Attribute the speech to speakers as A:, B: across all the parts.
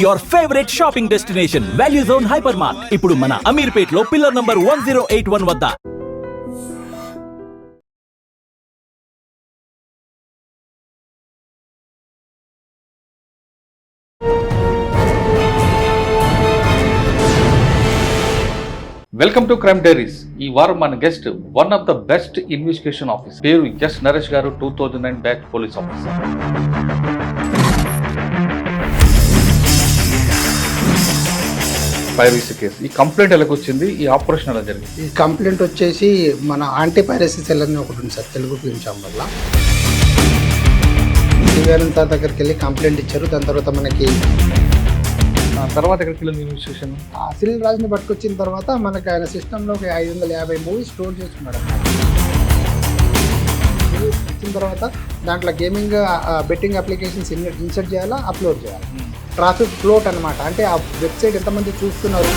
A: your favorite shopping destination, Value Zone Hypermart. ఇప్పుడు మన అమీర్పేట్లో pillar number 1081 వద్ద.
B: Welcome to crime diaries. ఈ వారం మన guest one of the best investigation officer, పేరు ఎస్ నరేష్ గారు, 2009 batch police officer. Piracy case, ఈ కంప్లైంట్ ఎలాగొచ్చింది, ఈ ఆపరేషన్ ఎలా జరిగింది?
C: ఈ కంప్లైంట్ వచ్చేసి మన యాంటీ పైరసీ సెల్ అని ఒకటి ఉంది సార్, తెలుగు ఫిల్మ్ ఛాంబర్లో. శ్రీవేణన్ సార్ దగ్గరికి వెళ్ళి కంప్లైంట్ ఇచ్చారు. దాని తర్వాత మనకి
B: తర్వాత ఎక్కడికి వెళ్ళింది ఇన్వెస్టిగేషన్?
C: ఆ సిల్ రాజుని పట్టుకొచ్చిన తర్వాత మనకి ఆయన సిస్టంలో ఒక 550 మూవీస్ స్టోర్ చేసుకున్నాడు అన్నమాట. వచ్చిన తర్వాత దాంట్లో గేమింగ్ బెట్టింగ్ అప్లికేషన్స్ ఇన్సర్ట్ చేయాలా, అప్లోడ్ చేయాలి. ట్రాఫిక్ ఫ్లోట్ అనమాట, అంటే ఆ వెబ్సైట్ ఎంతమంది చూస్తున్నారు.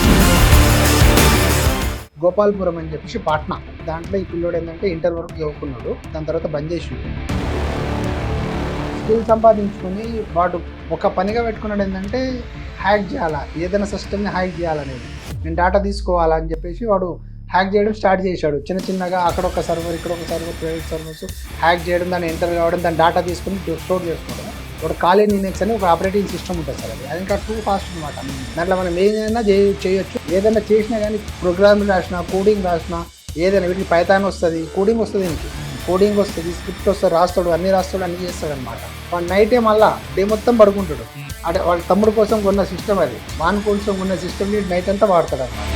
C: గోపాల్పురం అని చెప్పేసి పాట్నా, దాంట్లో ఈ పిల్లోడు ఏంటంటే ఇంటర్ వరకు చదువుకున్నాడు. దాని తర్వాత బంద్ చేసి స్కిల్ సంపాదించుకొని వాడు ఒక పనిగా పెట్టుకున్నాడు ఏంటంటే హ్యాక్ చేయాలా, ఏదైనా సిస్టమ్ని హ్యాక్ చేయాలనేది. నేను డేటా తీసుకోవాలా అని చెప్పేసి వాడు హ్యాక్ చేయడం స్టార్ట్ చేశాడు. చిన్న చిన్నగా అక్కడ ఒక సర్వర్, ఇక్కడ ఒక సర్వర్, ప్రైవేట్ సర్వర్స్ హ్యాక్ చేయడం, దాన్ని ఎంటర్ కావడం, దాని డేటా తీసుకుని స్టోర్ చేసుకోవడం. ఒక కాలీ లినక్స్ అని ఒక ఆపరేటింగ్ సిస్టమ్ ఉంటుంది సార్, అది ఇంకా టూ ఫాస్ట్ అనమాట. దాంట్లో మనం ఏదైనా చేయొచ్చు. ఏదైనా చేసినా కానీ ప్రోగ్రామింగ్ రాసినా, కోడింగ్ రాసినా, ఏదైనా వీటికి పైథాన్ వస్తుంది, కోడింగ్ వస్తుంది, దీనికి కోడింగ్ వస్తుంది, స్క్రిప్ట్ వస్తుంది, రాస్తాడు, అన్ని చేస్తాడు అనమాట. వాడు నైటే మళ్ళా డే మొత్తం పడుకుంటాడు. అంటే వాళ్ళ తమ్ముడు కోసం కొన్న సిస్టమ్ అది, వాన్ కోసం కొన్న సిస్టమ్ని నైట్ అంతా వాడతాడు అనమాట.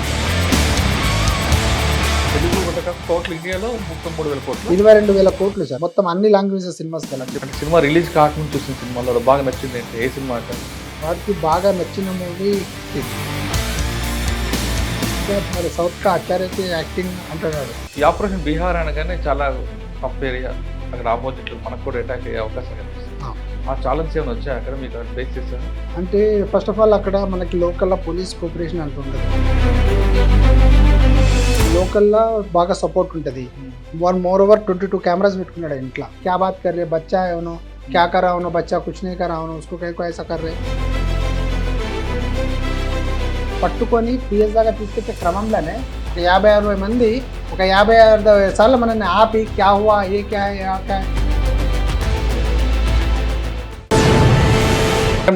B: తెలుగు టోటల్ ఇండియాలో 33,000 కోట్లు,
C: 22,000 కోట్లు సార్, మొత్తం అన్ని లాంగ్వేజెస్ సినిమాస్ కదా.
B: అంటే సినిమా రిలీజ్ కాకముందు చూసిన సినిమాలో బాగా నచ్చింది అంటే ఏ సినిమా అంటే?
C: వాడికి బాగా నచ్చిన మూవీ మరి సౌత్ కా ఆచార్యకి యాక్టింగ్ అంటున్నాడు.
B: ఈ ఆపరేషన్ బీహార్ అనగానే చాలా టఫ్ ఏరియా, అక్కడ ఆపోజిట్ మనకు కూడా అటాక్ అయ్యే అవకాశం కనిపిస్తుంది. ఆ ఛాలెంజ్ ఏమైనా వచ్చాయి అక్కడ మీకు ఫేస్ చేశారు?
C: అంటే ఫస్ట్ ఆఫ్ ఆల్ అక్కడ మనకి లోకల్లో పోలీస్ కోఆపరేషన్ అంటుంటుంది, లోకల్లో బాగా సపోర్ట్ ఉంటుంది. వన్ మోర్ ఓవర్ 22 కెమెరాస్ పెట్టుకున్నాడు ఇంట్లో. క్యా బాత్ కర్ రే, బచ్చా ఏమో, క్యా కరా అవునో, బచ్చా కుచ్ నీ కరా అవునో, ఉస్కో కైకో ఐసా కర్ రే. పట్టుకొని పిఎస్ దాకా తీసుకొచ్చే క్రమంలోనే 50-60 మంది ఒక 50 సార్లు మనల్ని ఆపి క్యా హువా, ఏ క్యా క్యా.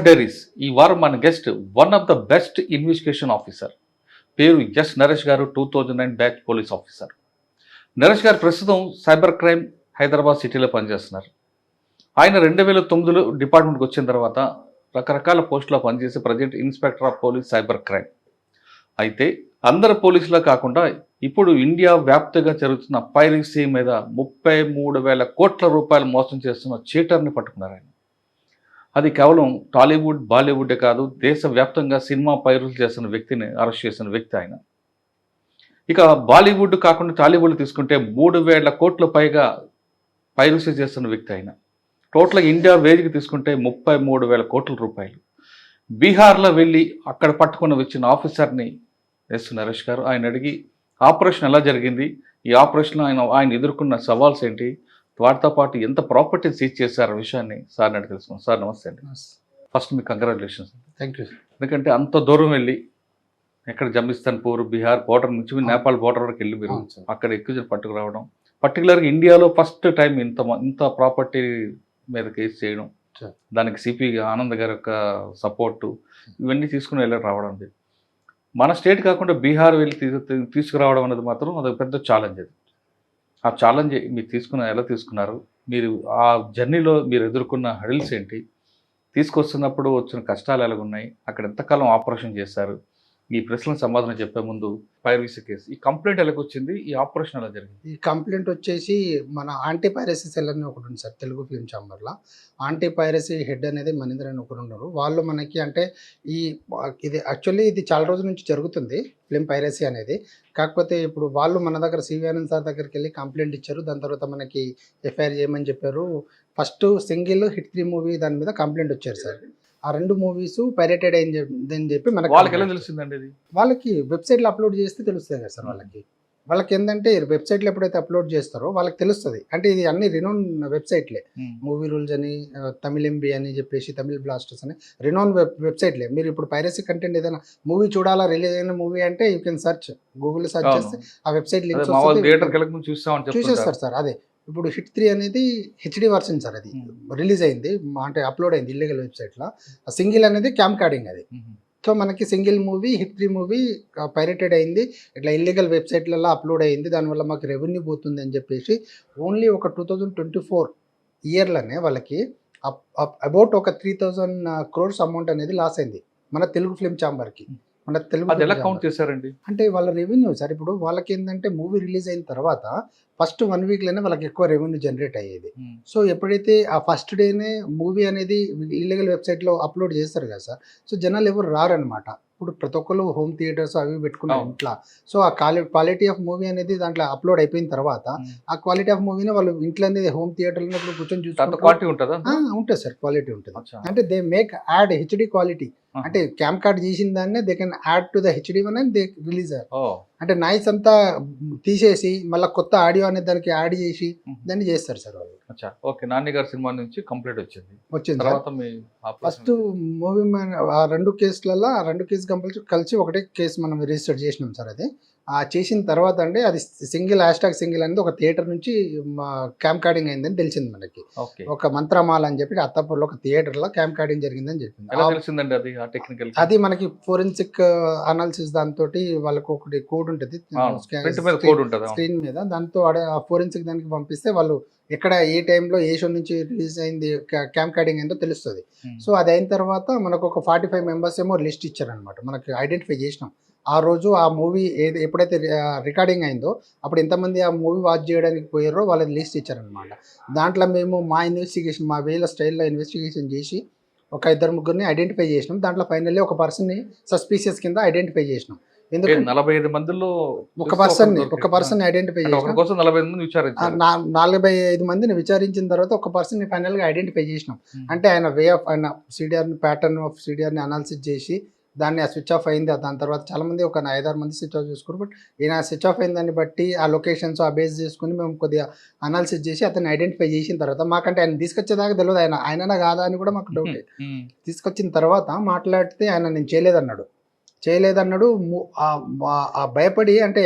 B: డైరీస్, ఈ వారం మన guest one of the best investigation officer, పేరు ఎస్ నరేష్ గారు, 2009 బ్యాచ్ పోలీస్ ఆఫీసర్. నరేష్ గారు ప్రస్తుతం సైబర్ క్రైమ్ హైదరాబాద్ సిటీలో పనిచేస్తున్నారు. ఆయన 2009లో డిపార్ట్మెంట్కి వచ్చిన తర్వాత రకరకాల పోస్టులో పనిచేసి present inspector of police cyber crime. అయితే అందరు పోలీసులా కాకుండా ఇప్పుడు ఇండియా వ్యాప్తంగా జరుగుతున్న పైరసీ మీద 33,000 కోట్ల రూపాయలు మోసం చేస్తున్న చీటర్ని పట్టుకున్నారు ఆయన. అది కేవలం టాలీవుడ్, బాలీవుడే కాదు, దేశవ్యాప్తంగా సినిమా పైరసీ చేస్తున్న వ్యక్తిని అరెస్ట్ చేసిన వ్యక్తి ఆయన. ఇక బాలీవుడ్ కాకుండా టాలీవుడ్ తీసుకుంటే 3,000 కోట్ల పైగా పైరసీ చేస్తున్న వ్యక్తి ఆయన. టోటల్గా ఇండియా వేదిక తీసుకుంటే 33,000 కోట్ల రూపాయలు. బీహార్లో వెళ్ళి అక్కడ పట్టుకుని వచ్చిన ఆఫీసర్ని ఎస్ నరేష్ గారు, ఆయన అడిగి ఆపరేషన్ ఎలా జరిగింది, ఈ ఆపరేషన్లో ఆయన ఎదుర్కొన్న సవాల్స్ ఏంటి, వాటితో పాటు ఎంత ప్రాపర్టీ సీజ్ చేశారు విషయాన్ని సార్ని అడిగి తెలుసుకున్నాం. సార్ నమస్తే అండి. ఫస్ట్ మీకు కంగ్రాచులేషన్స్.
C: Thank you.
B: ఎందుకంటే అంత దూరం వెళ్ళి ఎక్కడ జమిస్తాన్పూర్, బీహార్ బోర్డర్ నుంచి మీరు నేపాల్ బోర్డర్ వరకు వెళ్ళి మీరు అక్కడ ఎక్కువ పట్టుకురావడం, పర్టికులర్గా ఇండియాలో ఫస్ట్ టైం ఇంత ప్రాపర్టీ మీద కేసు చేయడం, దానికి సిపి ఆనంద్ గారి యొక్క సపోర్టు, ఇవన్నీ తీసుకుని వెళ్ళి రావడం. మన స్టేట్ కాకుండా బీహార్ వెళ్ళి తీసుకురావడం అనేది మాత్రం అదొక పెద్ద ఛాలెంజ్. అది ఆ ఛాలెంజ్ మీరు ఎలా తీసుకున్నారు, మీరు ఆ జర్నీలో మీరు ఎదుర్కొన్న హడిల్స్ ఏంటి, తీసుకొస్తున్నప్పుడు వచ్చిన కష్టాలు ఎలాగున్నాయి, అక్కడ ఎంతకాలం ఆపరేషన్ చేశారు, ఈ ప్రశ్నలకు సమాధానం చెప్పే ముందు పైరసీ కేసు, ఈ కంప్లైంట్ ఎలాగొచ్చింది, ఈ ఆపరేషన్ ఎలా జరిగింది?
C: ఈ కంప్లైంట్ వచ్చేసి మన యాంటీ పైరసీ సెల్ అని ఒకటి ఉంది సార్, తెలుగు ఫిల్మ్ ఛాంబర్లో. యాంటీ పైరసీ హెడ్ అనేది మణీంద్ర అని ఒకరు ఉన్నారు. వాళ్ళు మనకి అంటే ఇది యాక్చువల్లీ ఇది చాలా రోజుల నుంచి జరుగుతుంది ఫిల్మ్ పైరసీ అనేది. కాకపోతే ఇప్పుడు వాళ్ళు మన దగ్గర శ్రీవేణన్ సార్ దగ్గరికి వెళ్ళి కంప్లైంట్ ఇచ్చారు. దాని తర్వాత మనకి ఎఫ్ఐఆర్ చేయమని చెప్పారు. ఫస్ట్ సింగిల్ హిట్ 3 మూవీ దాని మీద కంప్లైంట్ వచ్చారు సార్. ఆ 2 మూవీస్ పైరేటెడ్ అని చెప్పి మనకి
B: వాళ్ళకి ఎలా తెలిసిందండి? ఇది
C: వాళ్ళకి వెబ్సైట్లో అప్లోడ్ చేస్తే తెలుస్తుంది కదా సార్. వాళ్ళకి ఏంటంటే వెబ్సైట్లో ఎప్పుడైతే అప్లోడ్ చేస్తారో వాళ్ళకి తెలుస్తుంది. అంటే ఇది అన్ని రినోన్ వెబ్సైట్లే. మూవీ రూల్స్ అని, తమిళ్ ఎంబీ అని చెప్పేసి, తమిళ్ బ్లాస్టర్స్ అని రినోన్ వెబ్సైట్లే. మీరు ఇప్పుడు పైరసీ కంటెంట్ ఏదైనా మూవీ చూడాలా, రిలీజ్ అయిన మూవీ అంటే యూ కెన్ సెర్చ్, గూగుల్లో సెర్చ్ చేస్తే ఆ వెబ్సైట్ లింక్స్ చూసేస్తారు సార్. అదే ఇప్పుడు హిట్ 3 అనేది హెచ్డి వర్షన్ సార్. అది రిలీజ్ అయింది, అంటే అప్లోడ్ అయింది ఇల్లీగల్ వెబ్సైట్లో. సింగిల్ అనేది క్యామ్ కార్డింగ్ అది. సో మనకి single movie hit 3 movie pirated అయింది, ఇట్లా ఇల్లీగల్ వెబ్సైట్లలో అప్లోడ్ అయింది, దానివల్ల మాకు రెవెన్యూ పోతుంది అని చెప్పేసి ఓన్లీ ఒక 2024 ఇయర్లోనే వాళ్ళకి అబౌట్ ఒక 3000 crores అమౌంట్ అనేది లాస్ అయింది మన తెలుగు ఫిల్మ్ ఛాంబర్కి. మన తెలుగు
B: అది ఎలా కౌంట్ చేశారండి?
C: అంటే వాళ్ళ రెవెన్యూ సార్. ఇప్పుడు వాళ్ళకి ఏంటంటే మూవీ రిలీజ్ అయిన తర్వాత ఫస్ట్ 1 వీక్లోనే వాళ్ళకి ఎక్కువ రెవెన్యూ జనరేట్ అయ్యేది. సో ఎప్పుడైతే ఆ ఫస్ట్ డేనే మూవీ అనేది ఇల్లీగల్ వెబ్సైట్లో అప్లోడ్ చేస్తారు కదా సార్, సో జనాలు ఎవరు రారనమాట. ఇప్పుడు ప్రతి ఒక్కరు హోమ్ థియేటర్స్ అవి పెట్టుకున్నారు ఇంట్లో. సో ఆ క్వాలిటీ ఆఫ్ మూవీ అనేది దాంట్లో అప్లోడ్ అయిపోయిన తర్వాత ఆ క్వాలిటీ ఆఫ్ మూవీని వాళ్ళు ఇంట్లో అనేది హోమ్ థియేటర్లో కూర్చొని చూసుకుంటారు. ఉంటుంది సార్, క్వాలిటీ ఉంటుంది. అంటే they make add HD quality. అంటే క్యామ్ కార్డ్ చేసిన దాన్ని they can add to the HD one and they release. అంటే నాయిస్ అంతా తీసేసి మళ్ళీ కొత్త ఆడియో అనేది దానికి యాడ్ చేసి దాన్ని చేస్తారు సార్ వాళ్ళు.
B: ఓకే, నాని గారి సినిమా నుంచి కంప్లీట్ వచ్చింది.
C: ఫస్ట్ మూవీ ఆ 2 కేసులలో 2 కేసు కలిసి ఒకటే కేసు మనం రిజిస్టర్ చేసినాం సార్. అది చేసిన తర్వాత అంటే అది సింగిల్ #సింగిల్ అనేది ఒక థియేటర్ నుంచి క్యామ్ కార్డింగ్ అయిందని తెలిసింది మనకి. ఒక మంత్రమాల అని చెప్పి అత్తాపూర్లో ఒక థియేటర్లో క్యామ్ కార్డింగ్ జరిగిందని చెప్పింది. అది మనకి ఫోరెన్సిక్ అనాలిసిస్ దాంతో వాళ్ళకి ఒకటి కోడ్ ఉంటుంది స్క్రీన్ మీద, దాంతో ఆ ఫోరెన్సిక్ దానికి పంపిస్తే వాళ్ళు ఎక్కడ ఏ టైంలో ఏ షో నుంచి రిలీజ్ అయింది క్యామ్ కార్డింగ్ అయిందో తెలుస్తుంది. సో అది అయిన తర్వాత మనకు ఒక 45 మెంబర్స్ ఏమో లిస్ట్ ఇచ్చారనమాట. మనకి ఐడెంటిఫై చేసినాం ఆ రోజు ఆ మూవీ ఎప్పుడైతే రికార్డింగ్ అయిందో అప్పుడు ఎంతమంది ఆ మూవీ వాచ్ చేయడానికి పోయారో వాళ్ళని లిస్ట్ ఇచ్చారనమాట. దాంట్లో మేము మా ఇన్వెస్టిగేషన్, మా వేల స్టైల్లో ఇన్వెస్టిగేషన్ చేసి ఒక 2-3 ఐడెంటిఫై చేసినాం. దాంట్లో ఫైనల్లీ ఒక పర్సన్ని సస్పీషియస్ కింద ఐడెంటిఫై చేసినాం. ఎందుకంటే
B: 45 మందిలో
C: ఒక పర్సన్ ఐడెంటిఫై చేసినాం. 45 మందిని విచారించిన తర్వాత ఒక పర్సన్ ఫైనల్గా ఐడెంటిఫై చేసినాం. అంటే ఆయన వే ఆఫ్ ఆయన సిడిఆర్ని ప్యాటర్న్ ఆఫ్ సిడిఆర్ని అనాలిసిస్ చేసి దాన్ని స్విచ్ ఆఫ్ అయింది. దాని తర్వాత చాలామంది ఒక 5-6 మంది స్విచ్ ఆఫ్ చేసుకున్నారు. బట్ ఈయన స్విచ్ ఆఫ్ అయిన దాన్ని బట్టి ఆ లొకేషన్స్ ఆ బేస్ చేసుకుని మేము కొద్దిగా అనాలిసిస్ చేసి అతన్ని ఐడెంటిఫై చేసిన తర్వాత మాకంటే ఆయన తీసుకొచ్చేదాకా తెలియదు ఆయననా కాదా అని కూడా మాకు డౌట్. తీసుకొచ్చిన తర్వాత మాట్లాడితే ఆయన నేను చేయలేదన్నాడు. భయపడి, అంటే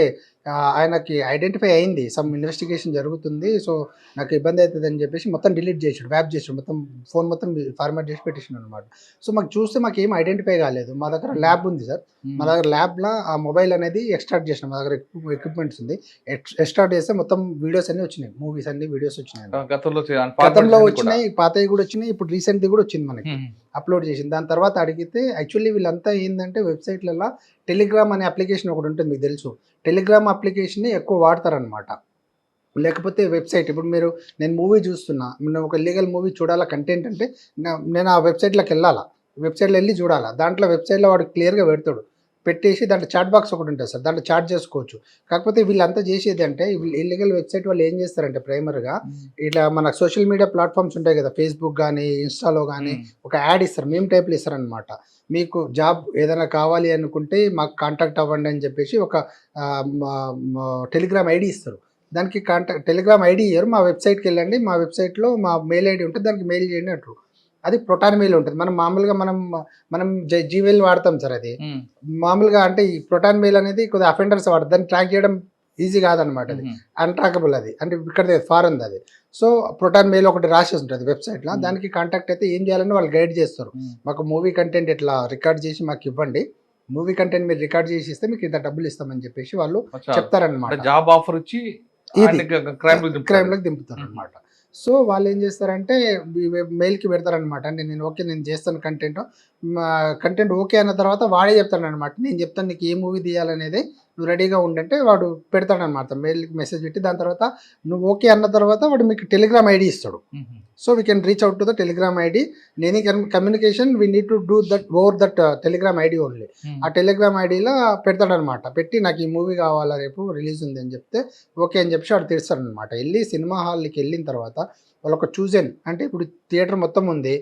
C: ఆయనకి ఐడెంటిఫై అయింది సమ్ ఇన్వెస్టిగేషన్ జరుగుతుంది, సో నాకు ఇబ్బంది అవుతుంది అని చెప్పేసి మొత్తం డిలీట్ చేసాడు, వ్యాప్ చేసాడు, మొత్తం ఫోన్ మొత్తం ఫార్మాట్ చేసి పెట్టేసాడు అనమాట. సో మాకు చూస్తే మాకు ఏం ఐడెంటిఫై కాలేదు. మా దగ్గర ల్యాబ్ ఉంది సార్, మా దగ్గర ల్యాబ్లో ఆ మొబైల్ అనేది ఎక్స్ట్రాక్ట్ చేసినాం. మా దగ్గర ఎక్విప్మెంట్స్ ఉంది, ఎక్స్ట్రాక్ట్ చేస్తే మొత్తం వీడియోస్ అన్నీ వచ్చినాయి, మూవీస్ అన్ని వీడియోస్ వచ్చినాయి. గతంలో వచ్చినాయి, పాతవి కూడా వచ్చినాయి, ఇప్పుడు రీసెంట్ది కూడా వచ్చింది మనకి అప్లోడ్ చేసింది. దాని తర్వాత అడిగితే యాక్చువల్లీ వీళ్ళంతా ఏంటంటే వెబ్సైట్లలో టెలిగ్రామ్ అనే అప్లికేషన్ ఒకటి ఉంటుంది, మీకు తెలుసు. టెలిగ్రామ్ అప్లికేషన్ని ఎక్కువ వాడతారనమాట. లేకపోతే వెబ్సైట్, ఇప్పుడు నేను మూవీ చూస్తున్నా, నేను ఒక లీగల్ మూవీ చూడాలా కంటెంట్ అంటే నేను ఆ వెబ్సైట్లోకి వెళ్ళాలా, వెబ్సైట్లో వెళ్ళి చూడాలా. దాంట్లో వెబ్సైట్లో వాడు క్లియర్గా పెడతాడు, పెట్టేసి దాంట్లో చాట్ బాక్స్ ఒకటి ఉంటుంది సార్, దాంట్లో చాట్ చేసుకోవచ్చు. కాకపోతే వీళ్ళంతా చేసేది అంటే ఇల్లీగల్ వెబ్సైట్ వాళ్ళు ఏం చేస్తారంటే ప్రైమర్గా ఇట్లా మన సోషల్ మీడియా ప్లాట్ఫామ్స్ ఉంటాయి కదా, ఫేస్బుక్ కానీ ఇన్స్టాలో కానీ ఒక యాడ్ ఇస్తారు, మేము టైప్లు ఇస్తారనమాట. మీకు జాబ్ ఏదైనా కావాలి అనుకుంటే మాకు కాంటాక్ట్ అవ్వండి అని చెప్పేసి ఒక టెలిగ్రామ్ ఐడి ఇస్తారు. దానికి టెలిగ్రామ్ ఐడి ఇయ్యరు, మా వెబ్సైట్కి వెళ్ళండి, మా వెబ్సైట్లో మా మెయిల్ ఐడి ఉంటుంది, దానికి మెయిల్ చేయండి అంటారు. అది ప్రొటాన్ మెయిల్ ఉంటుంది. మనం మామూలుగా మనం జీమెయిల్ వాడతాం సార్, అది మామూలుగా అంటే ఈ ప్రొటాన్ మెయిల్ అనేది కొద్దిగా అఫెండర్స్ వాడతారు, దాన్ని ట్రాక్ చేయడం ఈజీ కాదనమాట, అది అన్ట్రాకబుల్, అది అంటే ఇక్కడ ఫారెన్ అది. సో ప్రొటాన్ మెయిల్ ఒకటి రాసేసి ఉంటుంది వెబ్సైట్లో, దానికి కాంటాక్ట్ అయితే ఏం చేయాలని వాళ్ళు గైడ్ చేస్తారు. మాకు మూవీ కంటెంట్ ఇట్లా రికార్డ్ చేసి మాకు ఇవ్వండి, మూవీ కంటెంట్ మీరు రికార్డ్ చేసి ఇస్తే మీకు ఇంత డబ్బులు ఇస్తామని చెప్పేసి వాళ్ళు చెప్తారనమాట.
B: జాబ్ ఆఫర్ ఇచ్చి
C: క్రైమ్లోకి దింపుతారు అనమాట. సో వాళ్ళు ఏం చేస్తారంటే మెయిల్కి పెడతారనమాట. అంటే నేను చేస్తాను కంటెంట్ ఓకే అన్న తర్వాత వాడే చెప్తాడు అనమాట, నేను చెప్తాను నీకు ఏ మూవీ తీయాలనేది, నువ్వు రెడీగా ఉండంటే వాడు పెడతాడనమాట, మెయిల్కి మెసేజ్ పెట్టి. దాని తర్వాత నువ్వు ఓకే అన్న తర్వాత వాడు మీకు టెలిగ్రామ్ ఐడి ఇస్తాడు. So we can reach out to the Telegram ID. Any communication we need to do that over that Telegram ID only. ఆ టెలిగ్రామ్ ఐడిలో పెడతాడనమాట, పెట్టి నాకు ఈ మూవీ కావాలా, రేపు రిలీజ్ ఉంది అని చెప్తే ఓకే అని చెప్పి వాడు తీస్తాడనమాట. వెళ్ళి సినిమా హాల్కి వెళ్ళిన తర్వాత వాళ్ళు ఒక చూజన్, అంటే ఇప్పుడు థియేటర్ మొత్తం ఉంది,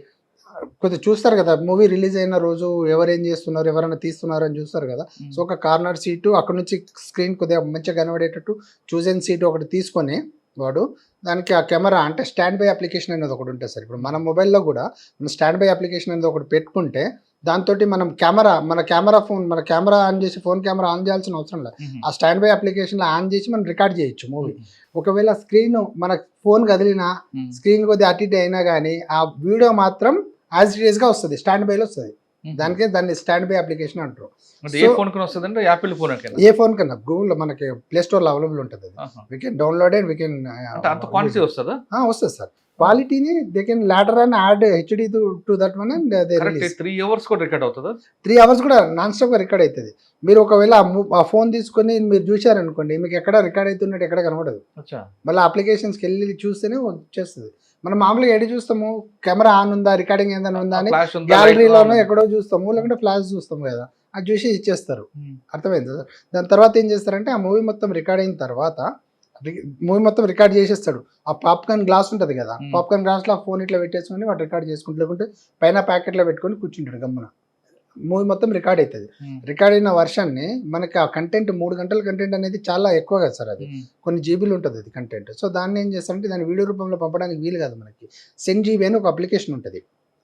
C: కొద్దిగా చూస్తారు కదా, మూవీ రిలీజ్ అయిన రోజు ఎవరేం చేస్తున్నారు, ఎవరైనా తీస్తున్నారు అని చూస్తారు కదా. సో ఒక కార్నర్ సీటు అక్కడ నుంచి స్క్రీన్ కొద్దిగా మంచిగా కనబడేటట్టు చూజన్ సీటు ఒకటి తీసుకొని వాడు దానికి ఆ కెమెరా అంటే స్టాండ్ బై అప్లికేషన్ అనేది ఒకటి ఉంటుంది సార్. ఇప్పుడు మన మొబైల్లో కూడా మనం స్టాండ్ బై అప్లికేషన్ అనేది ఒకటి పెట్టుకుంటే దాంతో మనం మన కెమెరా ఆన్ చేసి ఫోన్ కెమెరా ఆన్ చేయాల్సిన అవసరం లేదు. ఆ స్టాండ్ బై అప్లికేషన్లో ఆన్ చేసి మనం రికార్డ్ చేయొచ్చు మూవీ. ఒకవేళ స్క్రీన్ మన ఫోన్ కదిలినా స్క్రీన్ కొద్దిగా అటు ఇటు అయినా కానీ ఆ వీడియో మాత్రం యాజ్ ఇట్ ఈస్గా వస్తుంది, స్టాండ్ బైలో వస్తుంది. దాన్ని స్టాండ్ బై అప్లికేషన్ అంటారు.
B: ఏ ఫోన్ కన్నా వస్తుందంటే యాపిల్ ఫోన్
C: ఏ ఫోన్ కన్నా గూగుల్లో మనకి ప్లే స్టోర్లో అవైలబుల్ ఉంటుంది. అది we can download and we can
B: అంత క్వాంటిటీ వస్తుందా?
C: వస్తుంది సార్. క్వాలిటీని they can later and add HD to that one and they release.
B: 3 hours కూడా రికార్డ్ అవుతుందా?
C: 3 hours కూడా నాన్ స్టాప్గా రికార్డ్ అవుతుంది. మీరు ఒకవేళ ఆ ఫోన్ తీసుకొని మీరు చూశారనుకోండి, మీకు ఎక్కడ రికార్డ్ అవుతున్నట్టు ఎక్కడ కనబడదు. మళ్ళీ అప్లికేషన్స్కి వెళ్ళి చూస్తేనే వచ్చేస్తుంది. మనం మామూలుగా ఎడి చూస్తాము, కెమెరా ఆన్ ఉందా, రికార్డింగ్ ఏదైనా ఉందా అని గ్యాలరీలోనో ఎక్కడో చూస్తాము, లేకుంటే ఫ్లాష్ చూస్తాము కదా, అది చూసి ఇచ్చేస్తారు. అర్థమైంది సార్. దాని తర్వాత ఏం చేస్తారంటే ఆ మూవీ మొత్తం రికార్డ్ అయిన తర్వాత మూవీ మొత్తం రికార్డ్ చేసేస్తాడు. ఆ పాప్కార్న్ గ్లాస్ ఉంటుంది కదా, పాప్కార్న్ గ్లాస్లో ఆ ఫోన్ ఇట్లా పెట్టేసుకొని వాడు రికార్డ్ చేసుకుంటూ, లేకుంటే పైన ప్యాకెట్లో పెట్టుకొని కూర్చుంటాడు గమ్మున. మూవీ మొత్తం రికార్డ్ అవుతుంది. రికార్డ్ అయిన వర్షన్ని మనకి ఆ కంటెంట్ 3 గంటల కంటెంట్ అనేది చాలా ఎక్కువ కదా సార్. అది కొన్ని జీబీలు ఉంటుంది అది కంటెంట్. సో దాన్ని ఏం చేస్తారంటే దాన్ని వీడియో రూపంలో పంపడానికి వీలు కాదు. మనకి సెండ్ జీబీ అని ఒక అప్లికేషన్ ఉంటుంది.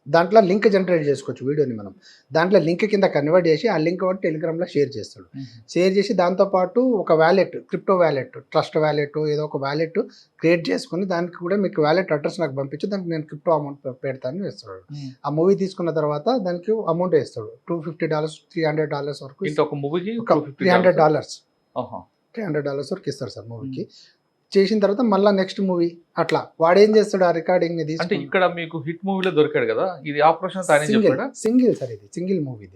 C: దాంట్లో లింక్ జనరేట్ చేసుకోవచ్చు వీడియోని. మనం దాంట్లో లింక్ కింద కన్వర్ట్ చేసి ఆ లింక్ ఒకటి టెలిగ్రామ్లో షేర్ చేస్తాడు. షేర్ చేసి దాంతోపాటు ఒక wallet, crypto wallet, trust wallet, ఏదో ఒక వ్యాలెట్ క్రియేట్ చేసుకుని దానికి కూడా మీకు వ్యాలెట్ అడ్రస్ నాకు పంపించి దానికి నేను క్రిప్టో అమౌంట్ పెడతాను వేస్తాడు. ఆ మూవీ తీసుకున్న తర్వాత దానికి అమౌంట్ వేస్తాడు. $250 $300 వరకు.
B: ఒక మూవీకి
C: $300 వరకు ఇస్తారు సార్ మూవీకి. చేసిన తర్వాత మళ్ళీ నెక్స్ట్ మూవీ అట్లా వాడు ఏం చేస్తాడు, ఆ రికార్డింగ్ ని
B: అంటే ఇక్కడ మీకు హిట్ మూవీలో దొరికాడు కదా, ఇది ఆపరేషన్
C: సింగిల్ సార్. ఇది సింగిల్ మూవీ.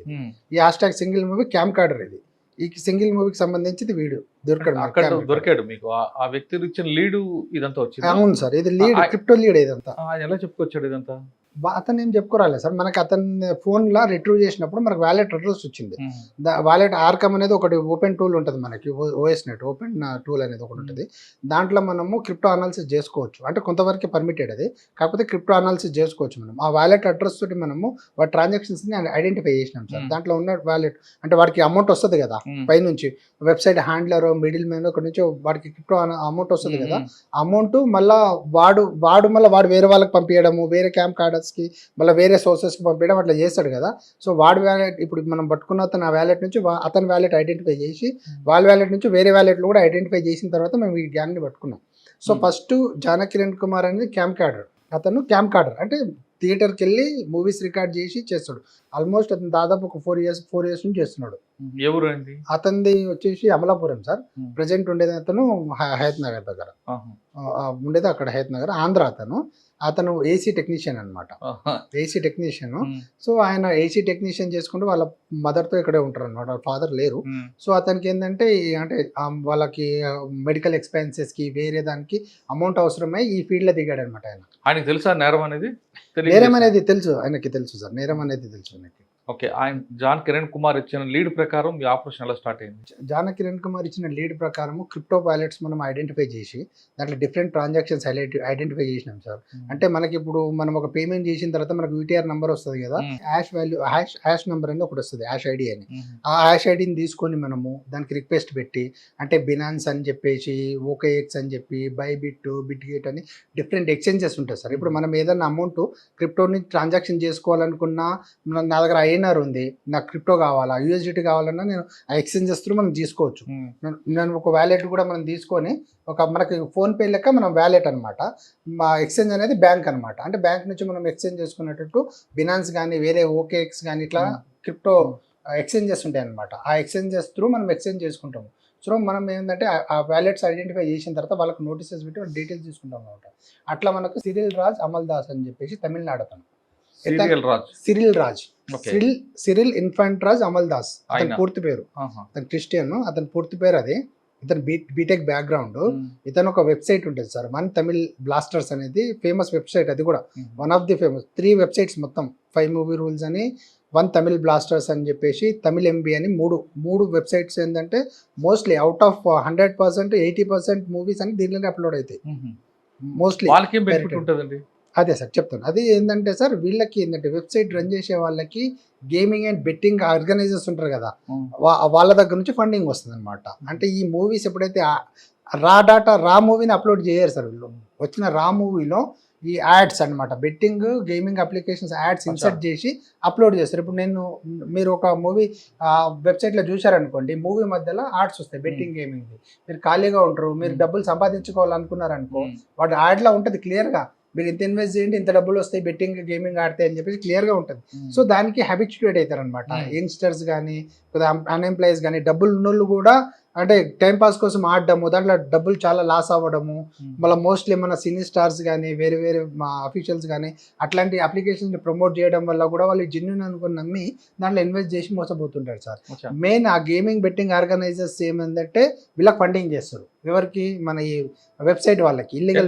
C: ఈ #, సింగిల్ మూవీ క్యామ్ కార్డర్. ఇది ఈ సింగిల్ మూవీకి సంబంధించి వీడియో
B: దొరికాడు మీకు. ఆ వ్యక్తి ఇచ్చిన లీడ్ ఇదంతా వచ్చింది.
C: అవును సార్, ఇది లీడ్, క్రిప్టో లీడ్. ఇదంతా
B: ఎలా చెప్పుకొచ్చాడు ఇదంతా?
C: అతను ఏం చెప్పుకోరాలేదు సార్. మనకి అతని ఫోన్లో రిట్రీవ్ చేసినప్పుడు మనకు వ్యాలెట్ అడ్రస్ వచ్చింది. వ్యాలెట్ ఆర్కమ్ అనేది ఒకటి ఓపెన్ టూల్ ఉంటుంది మనకి, ఓఎస్ నెట్ ఓపెన్ టూల్ అనేది ఒకటి ఉంటుంది. దాంట్లో మనము క్రిప్టో అనాలిసిస్ చేసుకోవచ్చు. అంటే కొంతవరకు పర్మిటెడ్ అది, కాకపోతే క్రిప్టో అనాలిసిస్ చేసుకోవచ్చు మనం. ఆ వ్యాలెట్ అడ్రస్ తోటి మనము వాడి ట్రాన్సాక్షన్స్ని ఐడెంటిఫై చేసినాం సార్. దాంట్లో ఉన్న వ్యాలెట్ అంటే వాడికి అమౌంట్ వస్తుంది కదా పైనుంచి, వెబ్సైట్ హ్యాండ్లర్, మిడిల్ మ్యాన్ అక్కడ నుంచి వాడికి క్రిప్టో అమౌంట్ వస్తుంది కదా. అమౌంట్ మళ్ళీ వాడు వేరే వాళ్ళకి పంపించడము, వేరే క్యాంప్ కార్డర్స్కి, మళ్ళీ వేరే సోర్సెస్కి పంపించడం అట్లా చేస్తాడు కదా. సో వాడి వ్యాలెట్ ఇప్పుడు మనం పట్టుకున్న అతను ఆ వ్యాలెట్ నుంచి అతని వ్యాలెట్ ఐడెంటిఫై చేసి వాళ్ళ వ్యాలెట్ నుంచి వేరే వ్యాలెట్లు కూడా ఐడెంటిఫై చేసిన తర్వాత మేము ఈ గ్యాంగ్ని పట్టుకున్నాం. సో ఫస్ట్ జానకిరణ్ కుమార్ అనేది క్యాంప్ కార్డర్. అతను క్యాంప్ కార్డర్ అంటే థియేటర్కి వెళ్ళి మూవీస్ రికార్డ్ చేసి చేస్తాడు. ఆల్మోస్ట్ అతను దాదాపు ఒక 4 years నుంచి చేస్తున్నాడు.
B: ఎవరు అండి?
C: అతనిది వచ్చేసి అమలాపురం సార్. ప్రజెంట్ ఉండేది అతను హయత్ నగర్ దగ్గర ఉండేది, అక్కడ హయత్ నగర్, ఆంధ్ర. అతను ఏసీ టెక్నీషియన్ అనమాట, ఏసీ టెక్నీషియన్. సో ఆయన ఏసీ టెక్నీషియన్ చేసుకుంటూ వాళ్ళ మదర్తో ఇక్కడే ఉంటారు అనమాట, వాళ్ళ ఫాదర్ లేరు. సో అతనికి ఏంటంటే అంటే వాళ్ళకి మెడికల్ ఎక్స్పెన్సెస్కి వేరే దానికి అమౌంట్ అవసరమై ఈ ఫీల్డ్లో దిగాడు అనమాట.
B: ఆయనకి తెలుసా నేరం అనేది?
C: నేరం అనేది తెలుసు, ఆయనకి తెలుసు సార్, నేరం అనేది తెలుసు ఆయనకి.
B: ఓకే, ఆయన జాన్ కిరణ్ కుమార్ ఇచ్చిన లీడ్ ప్రకారం ఈ ఆపరేషన్ ఎలా స్టార్ట్ అయింది?
C: జాన్ కిరణ్ కుమార్ ఇచ్చిన లీడ్ ప్రకారం క్రిప్టో వ్యాలెట్స్ మనం ఐడెంటిఫై చేసి దాంట్లో డిఫరెంట్ ట్రాన్సాక్షన్స్ ఐడెంటిఫై చేసినాం సార్. అంటే మనకి ఇప్పుడు మనం ఒక పేమెంట్ చేసిన తర్వాత మనకు యూటీఆర్ నెంబర్ వస్తుంది కదా, హ్యాష్ నెంబర్ అనేది ఒకటి వస్తుంది, హ్యాష్ ఐడి అని. ఆ హ్యాష్ ఐడిని తీసుకొని మనము దానికి రిక్వెస్ట్ పెట్టి, అంటే బినాన్స్ అని చెప్పేసి, ఓకేఎక్స్ అని చెప్పి, బైబిట్, బిట్గేట్ అని డిఫరెంట్ ఎక్స్చేంజెస్ ఉంటాయి సార్. ఇప్పుడు మనం ఏదైనా అమౌంట్ క్రిప్టోని ట్రాన్సాక్షన్ చేసుకోవాలనుకున్నా, నా దగ్గర ఐఎన్ఆర్ ఉంది, నాకు క్రిప్టో కావాలా, యూఎస్డిటీ కావాలన్నా నేను ఆ ఎక్స్చేంజెస్ త్రూ మనం తీసుకోవచ్చు. నేను ఒక వ్యాలెట్ కూడా మనం తీసుకొని మనకి ఫోన్పే లెక్క మనం వ్యాలెట్ అనమాట. మా ఎక్స్చేంజ్ అనేది బ్యాంక్ అనమాట. అంటే బ్యాంక్ నుంచి మనం ఎక్స్చేంజ్ చేసుకునేటట్టు బినాన్స్ కానీ వేరే ఓకేఎక్స్ కానీ ఇట్లా క్రిప్టో ఎక్స్చేంజెస్ ఉంటాయి అనమాట. ఆ ఎక్స్చేంజెస్ త్రూ మనం ఎక్స్చేంజ్ చేసుకుంటాము. సో మనం ఏంటంటే ఆ వ్యాలెట్స్ ఐడెంటిఫై చేసిన తర్వాత వాళ్ళకి నోటీసెస్ పెట్టి డీటెయిల్స్ తీసుకుంటాం అనమాట. అట్లా మనకు సిరిల్ రాజ్ అమల్ దాస్ అని చెప్పేసి తమిళనాడు అతను. సిరిల్ ఇన్ఫాంట్ రాజ్ అమల్ దాస్ అతని పూర్తి పేరు. అతను క్రిస్టియన్, అతని పూర్తి పేరు అది. ఇతను బీటెక్ బ్యాక్గ్రౌండ్. ఇతను ఒక వెబ్సైట్ ఉంటుంది సార్, వన్ తమిళ్ బ్లాస్టర్స్ అనేది ఫేమస్ వెబ్సైట్. అది కూడా one of the famous 3 websites మొత్తం, 5 మూవీ రూల్స్ అని, 1 తమిళ్ బ్లాస్టర్స్ అని చెప్పేసి, తమిళ్ ఎంబీ అని మూడు వెబ్సైట్స్. ఏంటంటే మోస్ట్లీ అవుట్ ఆఫ్ 100% 80% మూవీస్ అని దీంట్లోనే అప్లోడ్ అవుతాయి. మోస్ట్లీ అదే సార్ చెప్తాను. అది ఏంటంటే సార్ వీళ్ళకి ఏంటంటే వెబ్సైట్ రన్ చేసే వాళ్ళకి గేమింగ్ అండ్ బెట్టింగ్ ఆర్గనైజర్స్ ఉంటారు కదా, వాళ్ళ దగ్గర నుంచి ఫండింగ్ వస్తుంది అనమాట. అంటే ఈ మూవీస్ ఎప్పుడైతే రా మూవీని అప్లోడ్ చేయరు సార్ వీళ్ళు. వచ్చిన రా మూవీలో ఈ యాడ్స్ అన్నమాట, betting gaming applications ads insert చేసి అప్లోడ్ చేస్తారు. ఇప్పుడు మీరు ఒక మూవీ వెబ్సైట్లో చూశారనుకోండి, మూవీ మధ్యలో యాడ్స్ వస్తాయి బెట్టింగ్ గేమింగ్. మీరు ఖాళీగా ఉంటారు, మీరు డబ్బులు సంపాదించుకోవాలనుకున్నారనుకో, వాడు యాడ్లో ఉంటుంది క్లియర్గా, మీరు ఇంత ఇన్వెస్ట్ చేయండి ఇంత డబ్బులు వస్తాయి బెట్టింగ్ గేమింగ్ ఆడితే అని చెప్పేసి క్లియర్గా ఉంటుంది. సో దానికి హ్యాబిచ్యుయేట్ అవుతారు అనమాట యంగ్స్టర్స్ కానీ అన్ఎంప్లాయీస్ కానీ. డబ్బులు ఉన్నోళ్ళు కూడా అంటే టైంపాస్ కోసం ఆడడము, దాంట్లో డబ్బులు చాలా లాస్ అవ్వడము. మళ్ళీ మోస్ట్లీ మన సినీ స్టార్స్ కానీ వేరే వేరే మా అఫీషియల్స్ కానీ అట్లాంటి అప్లికేషన్స్ ప్రమోట్ చేయడం వల్ల కూడా వాళ్ళు జెన్యూన్ అనుకుని నమ్మి దాంట్లో ఇన్వెస్ట్ చేసి మోసపోతుంటారు సార్. మెయిన్ ఆ గేమింగ్ బెట్టింగ్ ఆర్గనైజర్స్ ఏమందంటే వీళ్ళకి ఫండింగ్ చేస్తారు. ఎవరికి? మన ఈ వెబ్సైట్ వాళ్ళకి. ఇల్లీగల్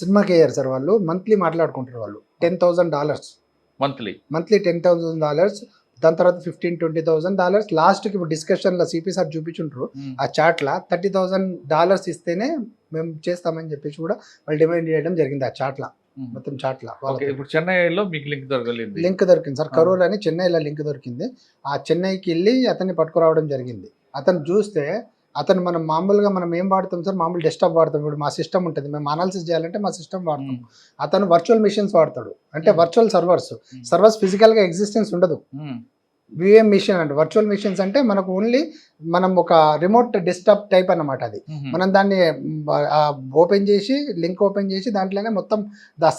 C: సినిమాకి అయ్యారు సార్ వాళ్ళు. మంత్లీ మాట్లాడుకుంటారు వాళ్ళు $10,000 మంత్లీ $10,000. దాని తర్వాత $15,000-20,000 లాస్ట్కి ఇప్పుడు డిస్కషన్లో సిపి సార్ చూపించుంటారు ఆ చాట్లో $30,000 ఇస్తేనే మేము చేస్తామని చెప్పేసి కూడా వాళ్ళు డిమాండ్ చేయడం జరిగింది ఆ చాట్లో. మొత్తం చాట్లో
B: ఇప్పుడు చెన్నైలో మీకు
C: లింక్ దొరికింది సార్. కరూర్ అని చెన్నైలో లింక్ దొరికింది. ఆ చెన్నైకి వెళ్ళి అతన్ని పట్టుకురావడం జరిగింది. అతను చూస్తే మనం మామూలుగా మనం ఏం వాడతాం సార్, మామూలు డెస్క్టాప్ వాడతాం. ఇప్పుడు మా సిస్టమ్ ఉంటుంది, మేము అనాలిసిస్ చేయాలంటే మా సిస్టమ్ వాడతాం. అతను వర్చువల్ మిషన్స్ వాడతాడు, అంటే వర్చువల్ సర్వర్స్ ఫిజికల్గా ఎగ్జిస్టెన్స్ ఉండదు. విఎం మిషన్ అంటే వర్చువల్ మిషన్స్ అంటే మనకు ఓన్లీ మనం ఒక రిమోట్ డెస్క్టాప్ టైప్ అన్నమాట. అది మనం దాన్ని ఓపెన్ చేసి లింక్ ఓపెన్ చేసి దాంట్లోనే మొత్తం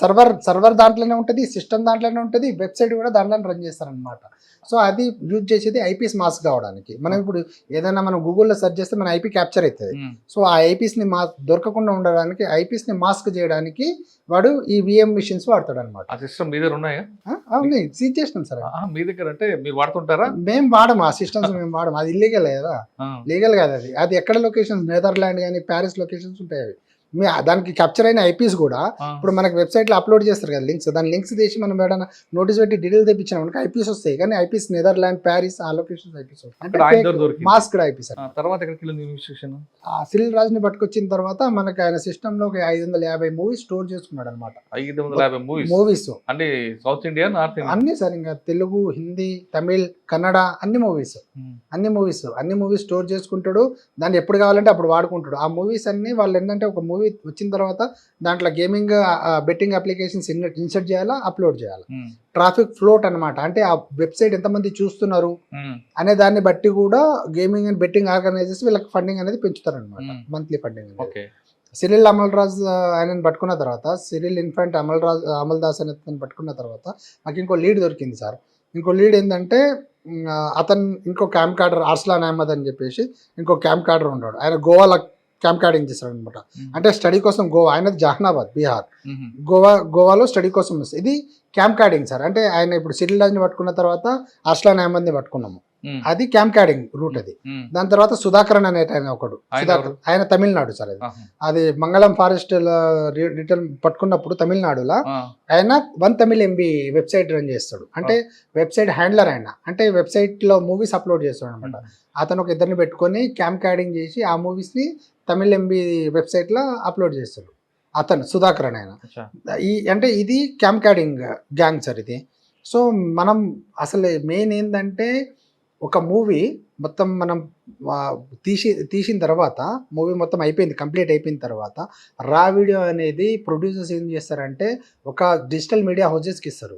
C: సర్వర్ దాంట్లోనే ఉంటుంది, సిస్టమ్ దాంట్లోనే ఉంటుంది, వెబ్సైట్ కూడా దాంట్లోనే రన్ చేస్తారనమాట. సో అది యూజ్ చేసేది ఐపీస్ మాస్క్ కావడానికి. మనం ఇప్పుడు ఏదైనా మనం గూగుల్లో సెర్చ్ చేస్తే మన ఐపీ క్యాప్చర్ అవుతుంది. సో ఆ ఐపీస్ని దొరకకుండా ఉండడానికి, ఐపీస్ని మాస్క్ చేయడానికి వాడు ఈ విఎం మిషన్స్ వాడతాడు అనమాట.
B: ఆ సిస్టమ్ మీ దగ్గర ఉన్నాయా?
C: అవును, సీజ్ చేసినాం సార్.
B: మీ దగ్గర అంటే మీరు వాడుతుంటారా?
C: మేము వాడము ఆ సిస్టమ్స్, మేము వాడము. అది ఇల్లీగల్ కదా, లీగల్ కాదు అది. అది ఎక్కడ లొకేషన్స్, నెదర్లాండ్ కానీ ప్యారిస్ లొకేషన్స్ ఉంటాయి అవి. దానికి క్యాప్చర్ అయిన ఐపీస్ కూడా ఇప్పుడు మనకి వెబ్సైట్లో అప్లోడ్ చేస్తారు కదా లింక్స్, దాని లింక్స్ తీసి మనం ఏదైనా నోటీస్ పెట్టి డీటెయిల్ తెప్పించినా మనకి ఐపీస్ వస్తాయి. కానీ ఐపీస్ నెదర్లాండ్ ప్యారిస్ ఆ లొకేషన్స్ ఐపీస్ వస్తాయి. మాస్క్ కూడా ఐపీస్.
B: తర్వాత
C: సిరిల్ రాజ్ని పట్టుకొచ్చిన తర్వాత మనకి ఆయన సిస్టమ్ లో 550 మూవీస్ స్టోర్ చేసుకున్నాడు అనమాట.
B: 550
C: మూవీస్
B: అంటే సౌత్ ఇండియా, నార్త్ ఇండియా
C: అన్ని సార్, ఇంకా తెలుగు, హిందీ, తమిళ్, కన్నడ అన్ని మూవీస్ స్టోర్ చేసుకుంటాడు. దాన్ని ఎప్పుడు కావాలంటే అప్పుడు వాడుకుంటాడు. ఆ మూవీస్ అన్ని వాళ్ళు ఏంటంటే ఒక మూవీ వచ్చిన తర్వాత దాంట్లో గేమింగ్ బెట్టింగ్ అప్లికేషన్స్ ఇన్సర్ట్ చేయాలా, అప్లోడ్ చేయాలి. ట్రాఫిక్ ఫ్లోట్ అనమాట, అంటే ఆ వెబ్సైట్ ఎంతమంది చూస్తున్నారు అనే దాన్ని బట్టి కూడా గేమింగ్ అండ్ బెట్టింగ్ ఆర్గనైజర్స్ వీళ్ళకి ఫండింగ్ అనేది పెంచుతారు అనమాట. Monthly funding. సిరిల్ అమల్రాజ్ ఆయనను పట్టుకున్న తర్వాత, సిరిల్ ఇన్ఫాంట్ అమల్దాస్ అనేది పట్టుకున్న తర్వాత నాకు ఇంకో లీడ్ దొరికింది సార్. ఇంకో లీడ్ ఏంటంటే అతను ఇంకో క్యాంప్ కార్డర్ అర్స్లాన్ అహ్మద్ అని చెప్పేసి ఇంకో క్యాంప్ కార్డర్ ఉన్నాడు. ఆయన గోవాలో క్యాంప్ కార్డింగ్ చేస్తాడు అనమాట. అంటే స్టడీ కోసం గోవా, ఆయనది జహనాబాద్ బిహార్, గోవాలో స్టడీ కోసం వస్తుంది. ఇది క్యాంప్ కార్డింగ్ సార్. అంటే ఆయన ఇప్పుడు సిరిల్ రాజ్ని పట్టుకున్న తర్వాత అర్స్లాన్ అహ్మద్ని పట్టుకున్నాము, అది క్యాంప్ కార్డింగ్ రూట్. అది దాని తర్వాత సుధాకరన్ అనే ఆయన ఒకడు, ఆయన తమిళనాడు సార్. అది మంగళం ఫారెస్ట్ రిటర్న్ పట్టుకున్నప్పుడు తమిళనాడులో ఆయన 1 తమిళ్ MB వెబ్సైట్ రన్ చేస్తాడు. అంటే వెబ్సైట్ హ్యాండ్లర్ ఆయన, అంటే వెబ్సైట్ లో మూవీస్ అప్లోడ్ చేస్తాడు అనమాట. అతను ఒక ఇద్దరిని పెట్టుకొని క్యాంప్ కార్డింగ్ చేసి ఆ మూవీస్ ని తమిళ్ MB వెబ్సైట్ లో అప్లోడ్ చేస్తాడు అతను, సుధాకరన్ ఆయన. అంటే ఇది క్యాంప్ కార్డింగ్ గ్యాంగ్ సార్ ఇది. సో మనం అసలు మెయిన్ ఏంటంటే ఒక మూవీ మొత్తం మనం తీసిన తర్వాత, మూవీ మొత్తం అయిపోయింది, కంప్లీట్ అయిపోయిన తర్వాత రా వీడియో అనేది ప్రొడ్యూసర్స్ ఏం చేస్తారంటే ఒక డిజిటల్ మీడియా హౌసెస్కి ఇస్తారు.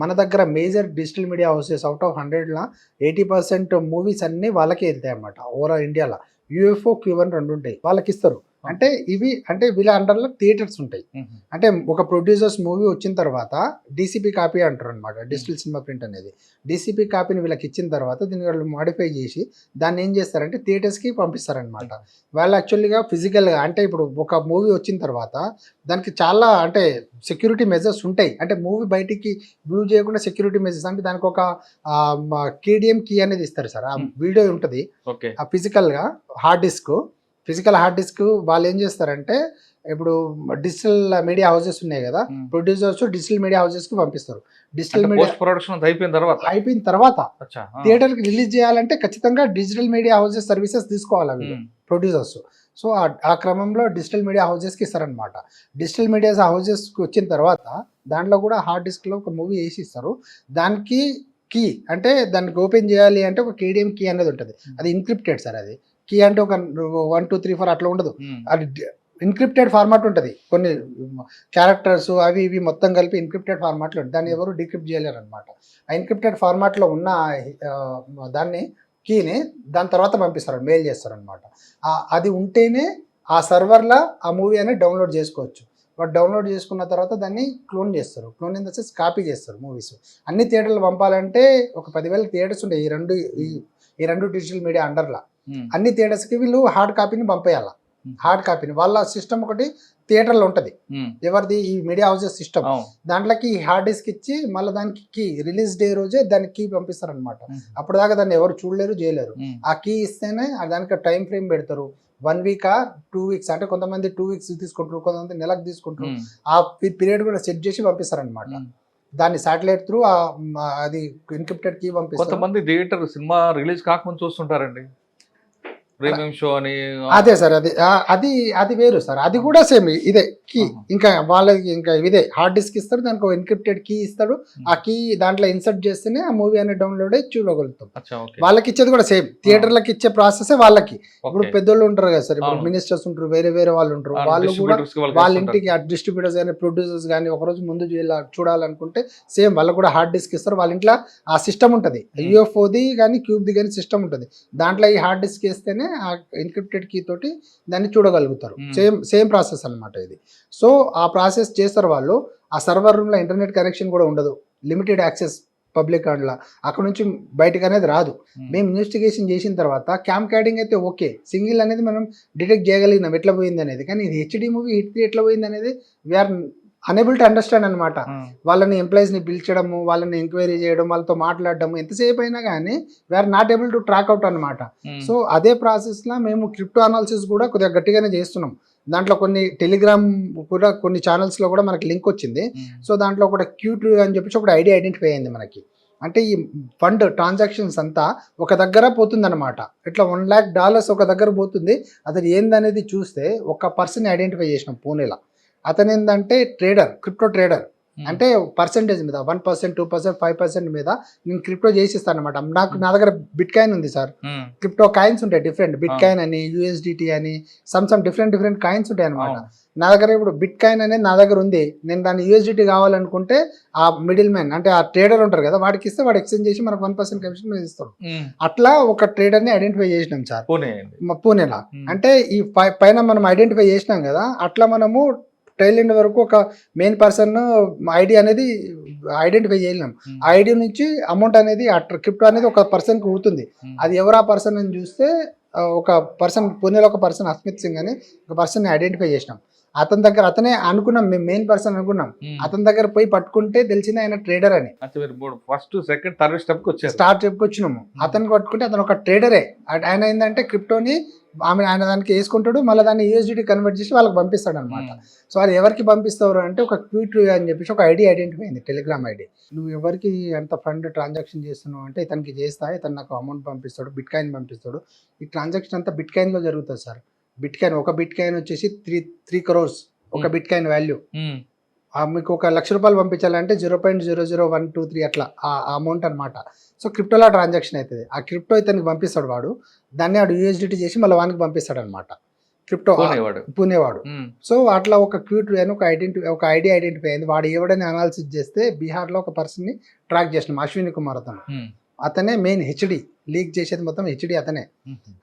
C: మన దగ్గర major digital media houses out of 100లో 80% మూవీస్ అన్నీ వాళ్ళకే వెళ్తాయి అన్నమాట. ఓవరాల్ ఇండియాలో UFO Q1 2 ఉంటాయి, వాళ్ళకి ఇస్తారు. అంటే ఇవి అంటే వీళ్ళ అండర్లో థియేటర్స్ ఉంటాయి. అంటే ఒక ప్రొడ్యూసర్స్ మూవీ వచ్చిన తర్వాత DCP కాపీ అంటారు అనమాట, డిజిటల్ సినిమా ప్రింట్ అనేది. DCP కాపీని వీళ్ళకి ఇచ్చిన తర్వాత దీన్ని వాళ్ళు మాడిఫై చేసి దాన్ని ఏం చేస్తారంటే థియేటర్స్కి పంపిస్తారనమాట. వాళ్ళు యాక్చువల్గా ఫిజికల్గా, అంటే ఇప్పుడు ఒక మూవీ వచ్చిన తర్వాత దానికి చాలా అంటే సెక్యూరిటీ మెజర్స్ ఉంటాయి. అంటే మూవీ బయటికి వ్యూ చేయకుండా సెక్యూరిటీ మెజర్స్, అంటే దానికి ఒక KDM కీ అనేది ఇస్తారు సార్. ఆ వీడియో ఉంటుంది ఆ ఫిజికల్ హార్డ్ డిస్క్ వాళ్ళు ఏం చేస్తారంటే ఇప్పుడు డిజిటల్ మీడియా హౌసెస్ ఉన్నాయి కదా, ప్రొడ్యూసర్స్ డిజిటల్ మీడియా హౌసెస్ కి పంపిస్తారు. డిజిటల్ మీడియా
B: ప్రొడక్షన్
C: అయిపోయిన తర్వాత థియేటర్ కి రిలీజ్ చేయాలంటే ఖచ్చితంగా డిజిటల్ మీడియా హౌసెస్ సర్వీసెస్ తీసుకోవాలి అవి ప్రొడ్యూసర్స్. సో ఆ క్రమంలో డిజిటల్ మీడియా హౌజెస్కి ఇస్తారనమాట. డిజిటల్ మీడియా హౌజెస్కి వచ్చిన తర్వాత దాంట్లో కూడా హార్డ్ డిస్క్లో ఒక మూవీ వేసి ఇస్తారు. దానికి కీ అంటే దానికి ఓపెన్ చేయాలి అంటే ఒక కేడిఎం కీ అనేది ఉంటుంది. అది ఎన్క్రిప్టెడ్ సార్. అది కీ అంటే ఒక 1 2 3 4 అట్లా ఉండదు. అది ఎన్క్రిప్టెడ్ ఫార్మాట్ ఉంటుంది. కొన్ని క్యారెక్టర్స్ అవి ఇవి మొత్తం కలిపి ఎన్క్రిప్టెడ్ ఫార్మాట్లో ఉంటుంది. దాన్ని ఎవరు డీక్రిప్ట్ చేయలేరు అనమాట. ఆ ఎన్క్రిప్టెడ్ ఫార్మాట్లో ఉన్న దాన్ని కీని దాని తర్వాత పంపిస్తారు, మెయిల్ చేస్తారనమాట. అది ఉంటేనే ఆ సర్వర్లో ఆ మూవీ అనేది డౌన్లోడ్ చేసుకోవచ్చు. వాడు డౌన్లోడ్ చేసుకున్న తర్వాత దాన్ని క్లోన్ చేస్తారు. Clone in the sense copy చేస్తారు మూవీస్. అన్ని థియేటర్లు పంపాలంటే ఒక 10,000 థియేటర్స్ ఉంటాయి ఈ రెండు డిజిటల్ మీడియా అండర్లా. అన్ని థియేటర్స్కి వీళ్ళు హార్డ్ కాపీని పంపేయాలి. హార్డ్ కాపీని వాళ్ళ సిస్టమ్ ఒకటి థియేటర్లో ఉంటుంది. ఎవరిది? ఈ మీడియా హౌసెస్ సిస్టమ్. దాంట్లోకి హార్డ్ డిస్క్ ఇచ్చి మళ్ళీ దానికి కీ రిలీజ్ డే రోజే దానికి కీ పంపిస్తారనమాట. అప్పుడు దాకా దాన్ని ఎవరు చూడలేరు, చేయలేరు. ఆ కీ ఇస్తేనే దానికి టైం ఫ్రేమ్ పెడతారు. 1 week 2 weeks, అంటే కొంతమంది 2 weeks తీసుకుంటారు, కొంతమంది నెలకు తీసుకుంటారు. ఆ పీరియడ్ కూడా సెట్ చేసి పంపిస్తారనమాట. దాన్ని శాటిలైట్ త్రూ అది ఎన్క్రిప్టెడ్ కీ పంపిస్తారు.
B: కొంతమంది థియేటర్ సినిమా రిలీజ్ కాకముందు చూస్తుంటారండి, ప్రీమియం షో అని.
C: అదే సార్, అది వేరు సార్. అది కూడా సేమ్ ఇదే కీ. ఇంకా వాళ్ళకి ఇంకా ఇదే హార్డ్ డిస్క్ ఇస్తారు, దానికి ఒక ఎన్క్రిప్టెడ్ కీ ఇస్తాడు. ఆ కీ దాంట్లో ఇన్సర్ట్ చేస్తేనే ఆ మూవీ అనేది డౌన్లోడ్ అయ్యి చూడగలుగుతాం. వాళ్ళకి ఇచ్చేది కూడా సేమ్, థియేటర్లకు ఇచ్చే ప్రాసెస్ వాళ్ళకి. ఇప్పుడు పెద్దోళ్ళు ఉంటారు కదా సార్, ఇప్పుడు మినిస్టర్స్ ఉంటారు, వేరే వేరే వాళ్ళు ఉంటారు. వాళ్ళు కూడా వాళ్ళ ఇంటికి డిస్ట్రిబ్యూటర్స్ కానీ ప్రొడ్యూసర్స్ కానీ ఒకరోజు ముందు చూడాలనుకుంటే సేమ్ వాళ్ళకు కూడా హార్డ్ డిస్క్ ఇస్తారు. వాళ్ళ ఇంట్లో ఆ సిస్టమ్ ఉంటుంది, యూఎఫ్ఓది కానీ క్యూబ్ది కానీ సిస్టమ్ ఉంటుంది. దాంట్లో ఈ హార్డ్ డిస్క్ వేస్తేనే ఆ ఎన్క్రిప్టెడ్ కీ తోటి దాన్ని చూడగలుగుతారు. సేమ్ ప్రాసెస్ అనమాట ఇది. సో ఆ ప్రాసెస్ చేస్తారు వాళ్ళు. ఆ సర్వర్ రూమ్లో ఇంటర్నెట్ కనెక్షన్ కూడా ఉండదు, లిమిటెడ్ యాక్సెస్ పబ్లిక్ అండ్లా. అక్కడ నుంచి బయటకు అనేది రాదు. మేము ఇన్వెస్టిగేషన్ చేసిన తర్వాత క్యామ్ క్యాడింగ్ అయితే ఓకే, సింగిల్ అనేది మనం డిటెక్ట్ చేయగలిగినాం ఎట్లా పోయింది అనేది. కానీ ఇది హెచ్డి మూవీ హిట్ ఎట్లా పోయింది అనేది వీఆర్ అనేబుల్ టు అండర్స్టాండ్ అనమాట. వాళ్ళని ఎంప్లాయీస్ని పిలిచడము, వాళ్ళని ఎంక్వైరీ చేయడం, వాళ్ళతో మాట్లాడడము ఎంతసేపు అయినా కానీ we are not able to track out అనమాట. సో అదే ప్రాసెస్లో మేము క్రిప్టో అనాలిసిస్ కూడా కొద్దిగా గట్టిగానే చేస్తున్నాం. దాంట్లో కొన్ని టెలిగ్రామ్ కూడా కొన్ని ఛానల్స్లో కూడా మనకి లింక్ వచ్చింది. సో దాంట్లో ఒకటి Q2 అని చెప్పేసి ఒకటి ఐడెంటిఫై అయింది మనకి. అంటే ఈ ఫండ్ ట్రాన్సాక్షన్స్ అంతా ఒక దగ్గర పోతుందన్నమాట. ఇట్లా $1 lakh ఒక దగ్గర పోతుంది. అది ఏందనేది చూస్తే ఒక పర్సన్ ఐడెంటిఫై చేసినాం పూణేలో. అతను ఏంటంటే ట్రేడర్, క్రిప్టో ట్రేడర్. అంటే పర్సెంటేజ్ మీద 1%, 2%, 5% మీద నేను క్రిప్టో చేసిస్తాను అనమాట. నా దగ్గర బిట్ కాయిన్ ఉంది సార్. క్రిప్టో కాయిన్స్ ఉంటాయి డిఫరెంట్, బిట్ కాయిన్ అని, USDT అని, సమ్ డిఫరెంట్ కాయిన్స్ ఉంటాయి అనమాట. నా దగ్గర ఇప్పుడు బిట్ కాయిన్ అనేది నా దగ్గర ఉంది. నేను దాన్ని USDT కావాలనుకుంటే ఆ మిడిల్ మ్యాన్ అంటే ఆ ట్రేడర్ ఉంటారు కదా, వాడికి ఇస్తే వాడు ఎక్స్చేంజ్ చేసి మనకు 1% కమిషన్ మీద ఇస్తాడు. అట్లా ఒక ట్రేడర్ని ఐడెంటిఫై చేసినాం సార్ పూణేలో. అంటే ఈ పైన మనం ఐడెంటిఫై చేసినాం కదా, అట్లా మనము టైల్ ఎండ్ వరకు ఒక మెయిన్ పర్సన్ ఐడి అనేది ఐడెంటిఫై చేయలేం. ఆ ఐడి నుంచి అమౌంట్ అనేది ఆ క్రిప్టో అనేది ఒక పర్సన్కి పోతుంది. అది ఎవరు ఆ పర్సన్ అని చూస్తే ఒక పర్సన్ పూణేలో ఒక పర్సన్ అస్మిత్ సింగ్ అని ఒక పర్సన్ని ఐడెంటిఫై చేసినాం. అతని దగ్గర అతనే అనుకున్నాం, మేము మెయిన్ పర్సన్ అనుకున్నాం. అతని దగ్గర పోయి పట్టుకుంటే తెలిసింది ఆయన ట్రేడర్ అని.
B: ఫస్ట్ సెకండ్ థర్డ్
C: స్టార్ట్ వచ్చినాము. అతను పట్టుకుంటే అతను ఒక ట్రేడరే. ఆయన ఏంటంటే క్రిప్టోని ఆయన దానికి వేసుకుంటాడు, మళ్ళీ దాన్ని USDT కన్వర్ట్ చేసి వాళ్ళకి పంపిస్తాడు అనమాట. సో అది ఎవరికి పంపిస్తారు అంటే ఒక Q2 అని చెప్పేసి ఒక ఐడి ఐడెంటిఫై అయింది, టెలిగ్రామ్ ఐడి. నువ్వు ఎవరికి ఎంత ఫండ్ ట్రాన్సాక్షన్ చేస్తున్నావు అంటే ఇతనికి చేస్తా, ఇతను నాకు అమౌంట్ పంపిస్తాడు, బిట్ కాయిన్ పంపిస్తాడు. ఈ ట్రాన్సాక్షన్ అంతా బిట్ కాయిన్లో జరుగుతుంది సార్. ఒక బిట్ కాయిన్ వచ్చేసి 3 crores ఒక బిట్ కాయిన్ వాల్యూ. మీకు ఒక ₹1,00,000 పంపించాలంటే 0.00123 అట్లా ఆ అమౌంట్ అనమాట. సో క్రిప్టోలో ట్రాన్సాక్షన్ అవుతుంది. ఆ క్రిప్టో ఇతనికి పంపిస్తాడు వాడు, దాన్ని వాడు USDT చేసి మళ్ళీ వానికి పంపిస్తాడు అనమాట, క్రిప్టో పూణేవాడు. సో అట్లా ఒక Q2 అని ఒక ఐడి ఐడెంటిఫై అయింది. వాడు ఎవడని అనాలిసిస్ చేస్తే బీహార్లో ఒక పర్సన్ని ట్రాక్ చేసినాం, అశ్విని కుమార్ అతనే మెయిన్ హెచ్డి లీక్ చేసేది మొత్తం హెచ్డి అతనే.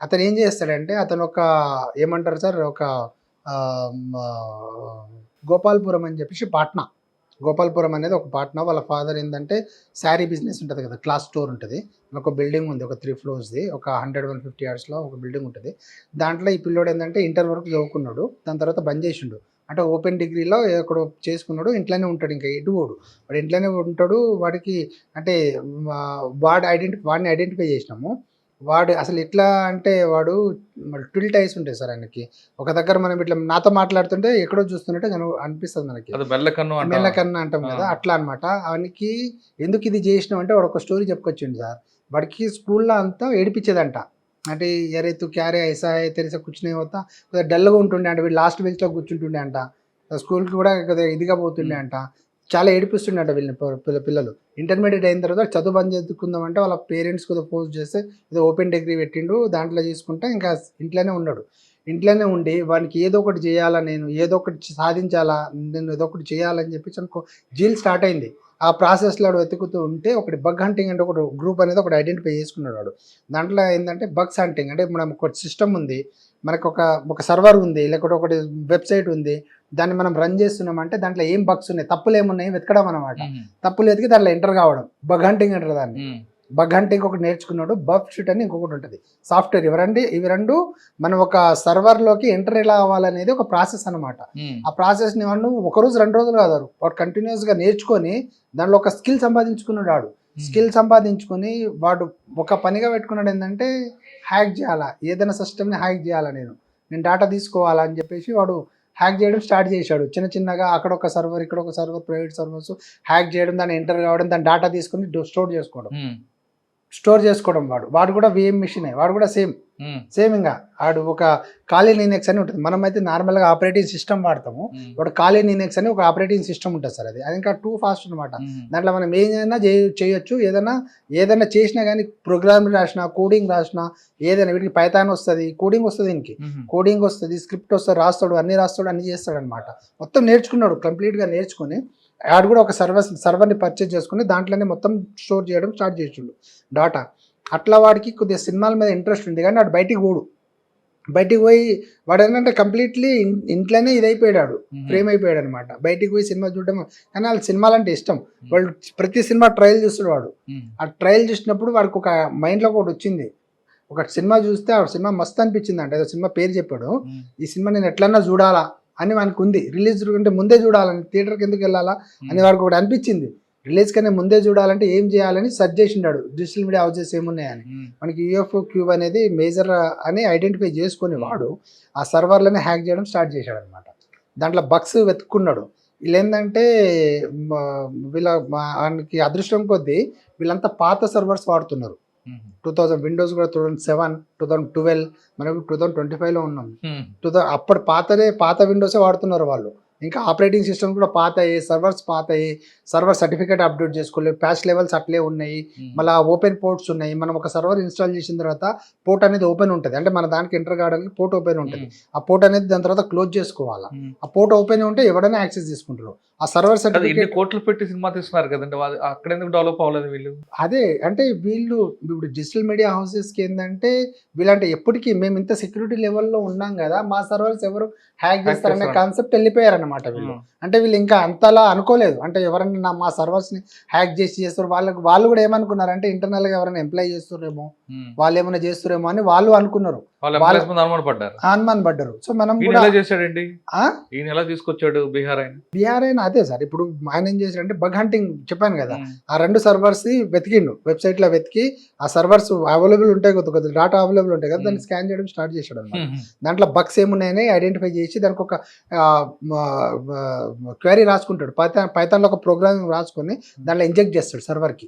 C: అతను ఏం చేస్తాడంటే అతను ఒక ఏమంటారు సార్, ఒక గోపాల్పురం అని చెప్పేసి పాట్నా, గోపాల్పురం అనేది ఒక పాట్నా. వాళ్ళ ఫాదర్ ఏంటంటే శారీ బిజినెస్ ఉంటుంది కదా, క్లాస్ స్టోర్ ఉంటుంది. ఒక బిల్డింగ్ ఉంది, ఒక 3 floors, ఒక 100-150 yardsలో ఒక బిల్డింగ్ ఉంటుంది. దాంట్లో ఈ పిల్లోడు ఏంటంటే ఇంటర్ వరకు చదువుకున్నాడు, దాని తర్వాత బంద్ చేసిండు. అంటే ఓపెన్ డిగ్రీలో ఎక్కడో చేసుకున్నాడు, ఇంట్లోనే ఉంటాడు, ఇంకా ఎటువోడు వాడు ఇంట్లోనే ఉంటాడు. వాడికి అంటే వాడిని ఐడెంటిఫై చేసినాము. వాడు అసలు ఎట్లా అంటే వాడు ట్విల్ట్ ఐస్ ఉంటాయి సార్ ఆయనకి. ఒక దగ్గర మనం ఇట్లా నాతో మాట్లాడుతుంటే ఎక్కడో చూస్తున్నట్టే అనిపిస్తుంది మనకి, మెల్లకన్ను అంటాం కదా, అట్లా అనమాట. ఆయనకి ఎందుకు ఇది చేసినాం అంటే వాడు ఒక స్టోరీ చెప్పుకొచ్చిండు సార్. వాడికి స్కూల్లో అంతా ఏడిపించేదంట, అంటే ఎరే తు క్యారే ఐసా హై తెరిసే కుచ్ నీ హోతా కొద్దిగా డల్గా ఉంటుండే అంట, వీళ్ళు లాస్ట్ బెంచ్లో కూర్చుంటుండే అంట, స్కూల్కి కూడా కొద్దిగా ఇదిగా పోతుండే అంట, చాలా ఏడిపిస్తుండే అంట వీళ్ళని పిల్లలు. ఇంటర్మీడియట్ అయిన తర్వాత చదువు బంద్ చేసుకుందామంటే వాళ్ళ పేరెంట్స్ కొద్దిగా ఫోర్స్ చేస్తే ఏదో ఓపెన్ డిగ్రీ పెట్టిండు, దాంట్లో చేసుకుంటే ఇంకా ఇంట్లోనే ఉన్నాడు. ఇంట్లోనే ఉండి వానికి ఏదో ఒకటి చేయాలా, నేను ఏదో ఒకటి సాధించాలా, నేను ఏదో ఒకటి చేయాలని చెప్పి అనుకో జీల్ స్టార్ట్ అయింది. ఆ ప్రాసెస్లో వాడు వెతుకుతూ ఉంటే ఒకటి బగ్ హంటింగ్ అంటే ఒకటి గ్రూప్ అనేది ఒకటి ఐడెంటిఫై చేసుకున్నాడు వాడు. దాంట్లో ఏంటంటే బగ్స్ హంటింగ్ అంటే మనం ఒక సిస్టమ్ ఉంది, మనకు ఒక సర్వర్ ఉంది, లేకపోతే ఒకటి వెబ్సైట్ ఉంది, దాన్ని మనం రన్ చేస్తున్నామంటే దాంట్లో ఏం బగ్స్ ఉన్నాయి, తప్పులు ఏమున్నాయి వెతకడం అనమాట. తప్పులు వెతికి దాంట్లో ఎంటర్ కావడం, బగ్ హంటింగ్ అంటారు దాన్ని. బగ్ హంటింగ్ ఒకటి నేర్చుకున్నాడు, బగ్ షీట్ అని ఇంకొకటి ఉంటుంది సాఫ్ట్వేర్. ఇవి రెండు మనం ఒక సర్వర్లోకి ఎంటర్ ఎలా అవ్వాలనేది ఒక ప్రాసెస్ అనమాట. ఆ ప్రాసెస్ని వాడు ఒక రోజు 2 రోజులు కాదు, వాడు కంటిన్యూస్గా నేర్చుకొని దాంట్లో ఒక స్కిల్ సంపాదించుకున్నాడు. వాడు స్కిల్ సంపాదించుకొని వాడు ఒక పనిగా పెట్టుకున్నాడు ఏంటంటే హ్యాక్ చేయాలా, ఏదైనా సిస్టమ్ని హ్యాక్ చేయాలా, నేను డేటా తీసుకోవాలా అని చెప్పేసి వాడు హ్యాక్ చేయడం స్టార్ట్ చేశాడు. చిన్నగా అక్కడ ఒక సర్వర్, ఇక్కడ ఒక సర్వర్, ప్రైవేట్ సర్వర్స్ హ్యాక్ చేయడం, దాన్ని ఎంటర్ కావడం, దాని డేటా తీసుకుని స్టోర్ చేసుకోవడం. వాడు కూడా VM మిషనే, వాడు కూడా సేమ్ ఇంకా వాడు ఒక కాలిన్ లినక్స్ అని ఉంటుంది. మనం అయితే నార్మల్గా ఆపరేటింగ్ సిస్టమ్ వాడతాము, వాడు కాలిన్ లినక్స్ అని ఒక ఆపరేటింగ్ సిస్టమ్ ఉంటుంది సార్. అది ఇంకా టూ ఫాస్ట్ అనమాట. దాంట్లో మనం ఏదైనా చేయొచ్చు, ఏదైనా చేసినా కానీ ప్రోగ్రామ్ రాసినా, కోడింగ్ రాసినా, ఏదైనా వీటికి పైథాన్ వస్తుంది, కోడింగ్ వస్తుంది, దీనికి కోడింగ్ వస్తుంది, స్క్రిప్ట్ వస్తుంది, అన్ని రాస్తాడు, అన్ని చేస్తాడు అనమాట. మొత్తం నేర్చుకున్నాడు, కంప్లీట్గా నేర్చుకుని ఆడు కూడా ఒక సర్వర్ని పర్చేజ్ చేసుకుని దాంట్లోనే మొత్తం స్టోర్ చేయడం స్టార్ట్ చేసిండు డాటా. అట్లా వాడికి కొద్దిగా సినిమాల మీద ఇంట్రెస్ట్ ఉంది, కానీ వాడు బయటికి పోయి వాడు ఏంటంటే కంప్లీట్లీ ఇంట్లోనే ఇదైపోయాడు, ఫ్రేమ్ అయిపోయాడు అనమాట. బయటికి పోయి సినిమా చూడడం, కానీ వాళ్ళ సినిమాలు అంటే ఇష్టం, వాళ్ళు ప్రతి సినిమా ట్రయల్ చూస్తాడు వాడు. ఆ ట్రయల్ చూసినప్పుడు వాడికి ఒక మైండ్లో ఒకటి వచ్చింది, ఒక సినిమా చూస్తే ఆ సినిమా మస్తు అనిపించింది అంటే, ఏదో సినిమా పేరు చెప్పాడు, ఈ సినిమా నేను ఎట్లన్నా చూడాలా అని వానికి ఉంది. రిలీజ్ కంటే ముందే చూడాలని, థియేటర్కి ఎందుకు వెళ్ళాలా అని వాడికి ఒకటి అనిపించింది. రిలీజ్ కన్నా ముందే చూడాలంటే ఏం చేయాలని సెర్చ్ చేసిండాడు, డిజిటల్ మీడియా హౌసెస్ ఏమున్నాయని. మనకి UFO క్యూబ్ అనేది మేజర్ అని ఐడెంటిఫై చేసుకొని వాడు ఆ సర్వర్లని హ్యాక్ చేయడం స్టార్ట్ చేశాడు అనమాట. దాంట్లో బగ్స్ వెతుక్కున్నాడు. వీళ్ళు ఏంటంటే వానికి అదృష్టం కొద్దీ వీళ్ళంతా పాత సర్వర్స్ వాడుతున్నారు. 2000 విండోస్ కూడా 2007, 2012, మనకు 2025లో ఉన్నాం. అప్పుడు పాత విండోసే వాడుతున్నారు వాళ్ళు. ఇంకా ఆపరేటింగ్ సిస్టమ్ కూడా పాతయి, సర్వర్ సర్టిఫికేట్ అప్డేట్ చేసుకోలేదు, ప్యాచ్ లెవెల్స్ అట్లే ఉన్నాయి, మళ్ళీ ఓపెన్ పోర్ట్స్ ఉన్నాయి. మనం ఒక సర్వర్ ఇన్స్టాల్ చేసిన తర్వాత పోర్ట్ అనేది ఓపెన్ ఉంటుంది, అంటే మన దానికి ఎంటర్ కావడానికి పోర్ట్ ఓపెన్ ఉంటుంది. ఆ పోర్ట్ అనేది దాని తర్వాత క్లోజ్ చేసుకోవాలా. ఆ పోర్ట్ ఓపెన్ ఉంటే ఎవరైనా యాక్సెస్ తీసుకుంటారు. ఆ సర్వర్ సర్టిఫికేట్
B: కోట్లు పెట్టి సినిమా తీస్తున్నారు కదండి, అక్కడ ఎందుకు డెవలప్ అవ్వలేదు వీళ్ళు?
C: అదే అంటే వీళ్ళు ఇప్పుడు డిజిటల్ మీడియా హౌసెస్కి ఏంటంటే వీళ్ళంటే ఎప్పటికీ మేము ఇంత సెక్యూరిటీ లెవెల్లో ఉన్నాం కదా, మా సర్వర్స్ ఎవరు హ్యాక్ చేస్తారనే కాన్సెప్ట్ వెళ్ళిపోయారన్నమాట వీళ్ళు. అంటే వీళ్ళు ఇంకా అంతలా అనుకోలేదు, అంటే ఎవరైనా మా సర్వర్స్ని హ్యాక్ చేస్తారు, వాళ్ళు కూడా ఏమనుకున్నారంటే ఇంటర్నల్గా ఎవరైనా ఎంప్లాయ్ చేస్తారేమో, వాళ్ళు ఏమైనా చేస్తారేమో అని వాళ్ళు అనుకున్నారు, అనుమాన పడ్డారు. సో మనం కూడా
B: చేశాడండి, ఈయన ఎలా తీసుకొచ్చాడు బీహార్ అయినా
C: అదే సార్. ఇప్పుడు ఆయన ఏం చేశాడంటే బగ్ హంటింగ్ చెప్పాను కదా, ఆ 2 సర్వర్స్ వెతికిండు, వెబ్సైట్లో వెతికి ఆ సర్వర్స్ అవైలబుల్ ఉంటాయి కదా, డేటా అవైలబుల్ ఉంటాయి కదా, దాన్ని స్కాన్ చేయడం స్టార్ట్ చేశాడు అనమాట. దాంట్లో బగ్స్ ఏమున్నాయని ఐడెంటిఫై చేసి దానికి ఒక క్వరీ రాసుకుంటాడు, పైథాన్లో ఒక ప్రోగ్రామింగ్ రాసుకొని దాంట్లో ఇంజెక్ట్ చేస్తాడు సర్వర్కి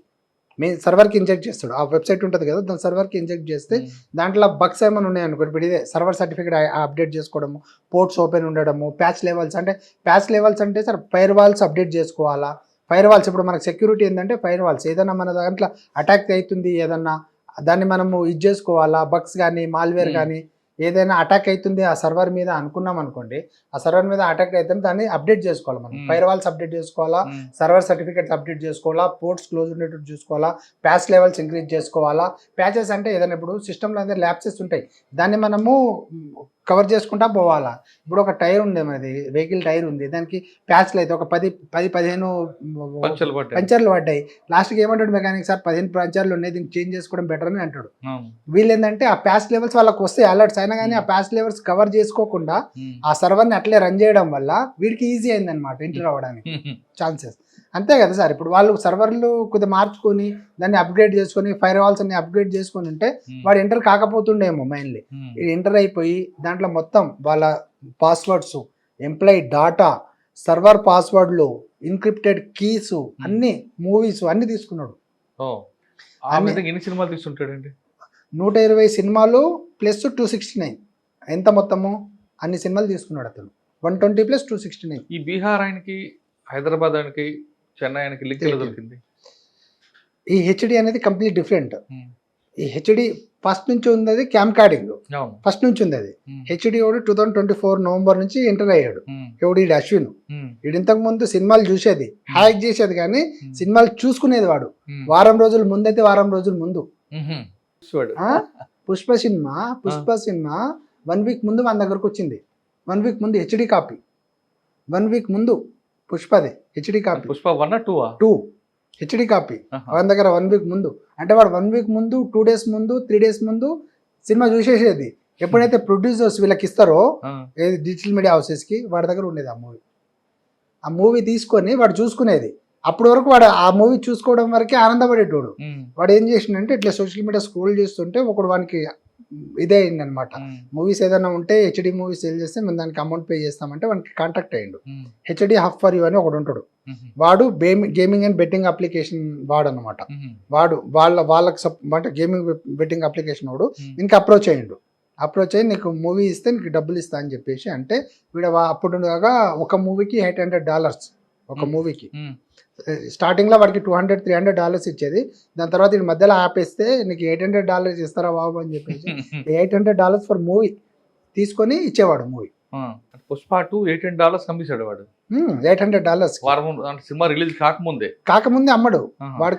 C: ఇంజెక్ట్ చేస్తాడు. ఆ వెబ్సైట్ ఉంటుంది కదా, దాని సర్వర్కి ఇంజెక్ట్ చేస్తే దాంట్లో బగ్స్ ఏమైనా ఉన్నాయనుకో, ఇప్పుడు ఇదే సర్వర్ సర్టిఫికేట్ అప్డేట్ చేసుకోవడము, పోర్ట్స్ ఓపెన్ ఉండడము, ప్యాచ్ లెవెల్స్ అంటే సార్ ఫైర్ వాల్స్ అప్డేట్ చేసుకోవాలా. ఫైర్ వాల్స్ ఇప్పుడు మనకు సెక్యూరిటీ ఏంటంటే ఫైర్ వాల్స్, ఏదైనా మన దాంట్లో అటాక్ అవుతుంది, ఏదన్నా దాన్ని మనము ఇది చేసుకోవాలా, బగ్స్ కానీ మాల్వేర్ కానీ ఏదైనా అటాక్ అవుతుంది ఆ సర్వర్ మీద అనుకున్నాం అనుకోండి, ఆ సర్వర్ మీద అటాక్ అయితే దాన్ని అప్డేట్ చేసుకోవాలి. మనం ఫైర్ వాల్స్ అప్డేట్ చేసుకోవాలా, సర్వర్ సర్టిఫికేట్స్ అప్డేట్ చేసుకోవాలా, పోర్ట్స్ క్లోజ్ ఉండేటట్టు చూసుకోవాలా, ప్యాచ్ లెవెల్స్ ఇంక్రీజ్ చేసుకోవాలా. ప్యాచెస్ అంటే ఏదైనా ఇప్పుడు సిస్టంలో అయితే ల్యాప్సెస్ ఉంటాయి, దాన్ని మనము కవర్ చేసుకుంటా పోవాలా. ఇప్పుడు ఒక టైర్ ఉంది, మనది వెహికల్ టైర్ ఉంది, దానికి ప్యాచ్లు అయితే ఒక 10-15 పంచర్లు పడ్డాయి. లాస్ట్కి ఏమంటాడు మెకానిక్, సార్ 15 పంచర్లు ఉన్నాయి, దీన్ని చేంజ్ చేసుకోవడం బెటర్ అని అంటాడు. వీళ్ళు ఏంటంటే ఆ ప్యాచ్ లెవెల్స్ వాళ్ళకి వస్తాయి అలర్ట్స్ అయినా కానీ ఆ ప్యాచ్ లెవెల్స్ కవర్ చేసుకోకుండా ఆ సర్వర్ని అట్లే రన్ చేయడం వల్ల వీడికి ఈజీ అయింది అనమాట ఎంటర్ అవ్వడానికి ఛాన్సెస్. అంతే కదా సార్. ఇప్పుడు వాళ్ళు సర్వర్లు కొద్దిగా మార్చుకొని దాన్ని అప్గ్రేడ్ చేసుకొని ఫైర్ వాల్స్ అన్ని అప్గ్రేడ్ చేసుకొని ఉంటే వాడు ఎంటర్ కాకపోతుండేమో. మైన్లీ ఎంటర్ అయిపోయి దాంట్లో మొత్తం వాళ్ళ పాస్వర్డ్స్, ఎంప్లాయీ డాటా, సర్వర్ పాస్వర్డ్లు, ఇన్క్రిప్టెడ్ కీస్, అన్ని మూవీస్ అన్ని తీసుకున్నాడు.
B: ఎన్ని సినిమాలు తీసుకుంటాడండి
C: 120 సినిమాలు ప్లస్ 269 ఎంత మొత్తము అన్ని సినిమాలు తీసుకున్నాడు అతను 120 ప్లస్ 269.
B: ఈ బీహార్ ఆయనకి, హైదరాబాద్ ఆయనకి, చెన్నై ఆయనకి లింక్ ఎలా దొరికింది?
C: ఈ హెచ్డి అనేది కంప్లీట్ డిఫరెంట్.
B: ఉమ్,
C: ఈ హెచ్డి ఫస్ట్ నుంచి ఉంది క్యామ్ కార్డింగ్,
B: అవును.
C: ఫస్ట్ నుంచి ఉంది అది.
B: ఉమ్,
C: హెచ్డి ఎవడు 2024 నవంబర్ నుంచి ఎంటర్ అయ్యాడు.
B: ఉమ్,
C: ఎవడు ఈడు అశ్విన్.
B: ఉమ్,
C: వీడు ఇంతకు ముందు సినిమాలు చూసేది, హ్యాక్ చేసేది కానీ సినిమాలు చూసుకునేది వాడు.
B: ఉమ్,
C: వారం రోజుల ముందైతే వారం రోజుల ముందు.
B: ఉహుం. చూడు.
C: ఆ? పుష్ప సినిమా 1 వీక్ ముందు మన దగ్గరకు వచ్చింది. 1 వీక్ ముందు హెచ్డి కాపీ. 1 వీక్ ముందు పుష్పది HD copy.
B: Pushpa 1 or 2?
C: 2 HD copy మన దగ్గర 1 వీక్ ముందు. అంటే వాడు 1 వీక్ ముందు, 2 days ముందు, 3 days ముందు సినిమా చూసేసేది. ఎప్పుడైతే ప్రొడ్యూసర్స్ వీళ్ళకి ఇస్తారో ఏది డిజిటల్ మీడియా హౌసెస్కి, వాడి దగ్గర ఉండేది ఆ మూవీ తీసుకొని వాడు చూసుకునేది. అప్పటి వరకు వాడు ఆ మూవీ చూసుకోవడం వరకే ఆనందపడేటోడు. వాడు ఏం చేసిండంటే ఇట్లా సోషల్ మీడియా స్క్రోల్ చేస్తుంటే ఒకడు వానికి ఇదే అయింది అనమాట. మూవీస్ ఏదైనా ఉంటే హెచ్డి మూవీస్ సేల్ చేస్తే మేము దానికి అమౌంట్ పే చేస్తామంటే వానికి కాంటాక్ట్ అయ్యిండు. హెచ్డి హబ్ ఫర్ యూ అని ఒకడు ఉంటాడు. వాడు గేమింగ్ అండ్ బెట్టింగ్ అప్లికేషన్ వాడు అనమాట. వాడు వాళ్ళకి అంటే గేమింగ్ బెట్టింగ్ అప్లికేషన్ వాడు ఇంకా అప్రోచ్ అయ్యి నీకు మూవీ ఇస్తే నీకు డబ్బులు ఇస్తా అని చెప్పేసి అంటే వీడు అప్పుడు దాకా ఒక మూవీకి $800 ఒక మూవీకి. స్టార్టింగ్లో వాడికి $200-300 ఇచ్చేది. దాని తర్వాత ఈ మధ్యలో ఆపేస్తే నీకు $800 ఇస్తారా బాబు అని చెప్పేసి $800 ఫర్ మూవీ తీసుకొని ఇచ్చేవాడు మూవీ.
B: పుష్ప 2 $800 కమిసాడు వాడు.
C: $800
B: వారం సినిమా రిలీజ్
C: కాకముందే అమ్మడు వాడు.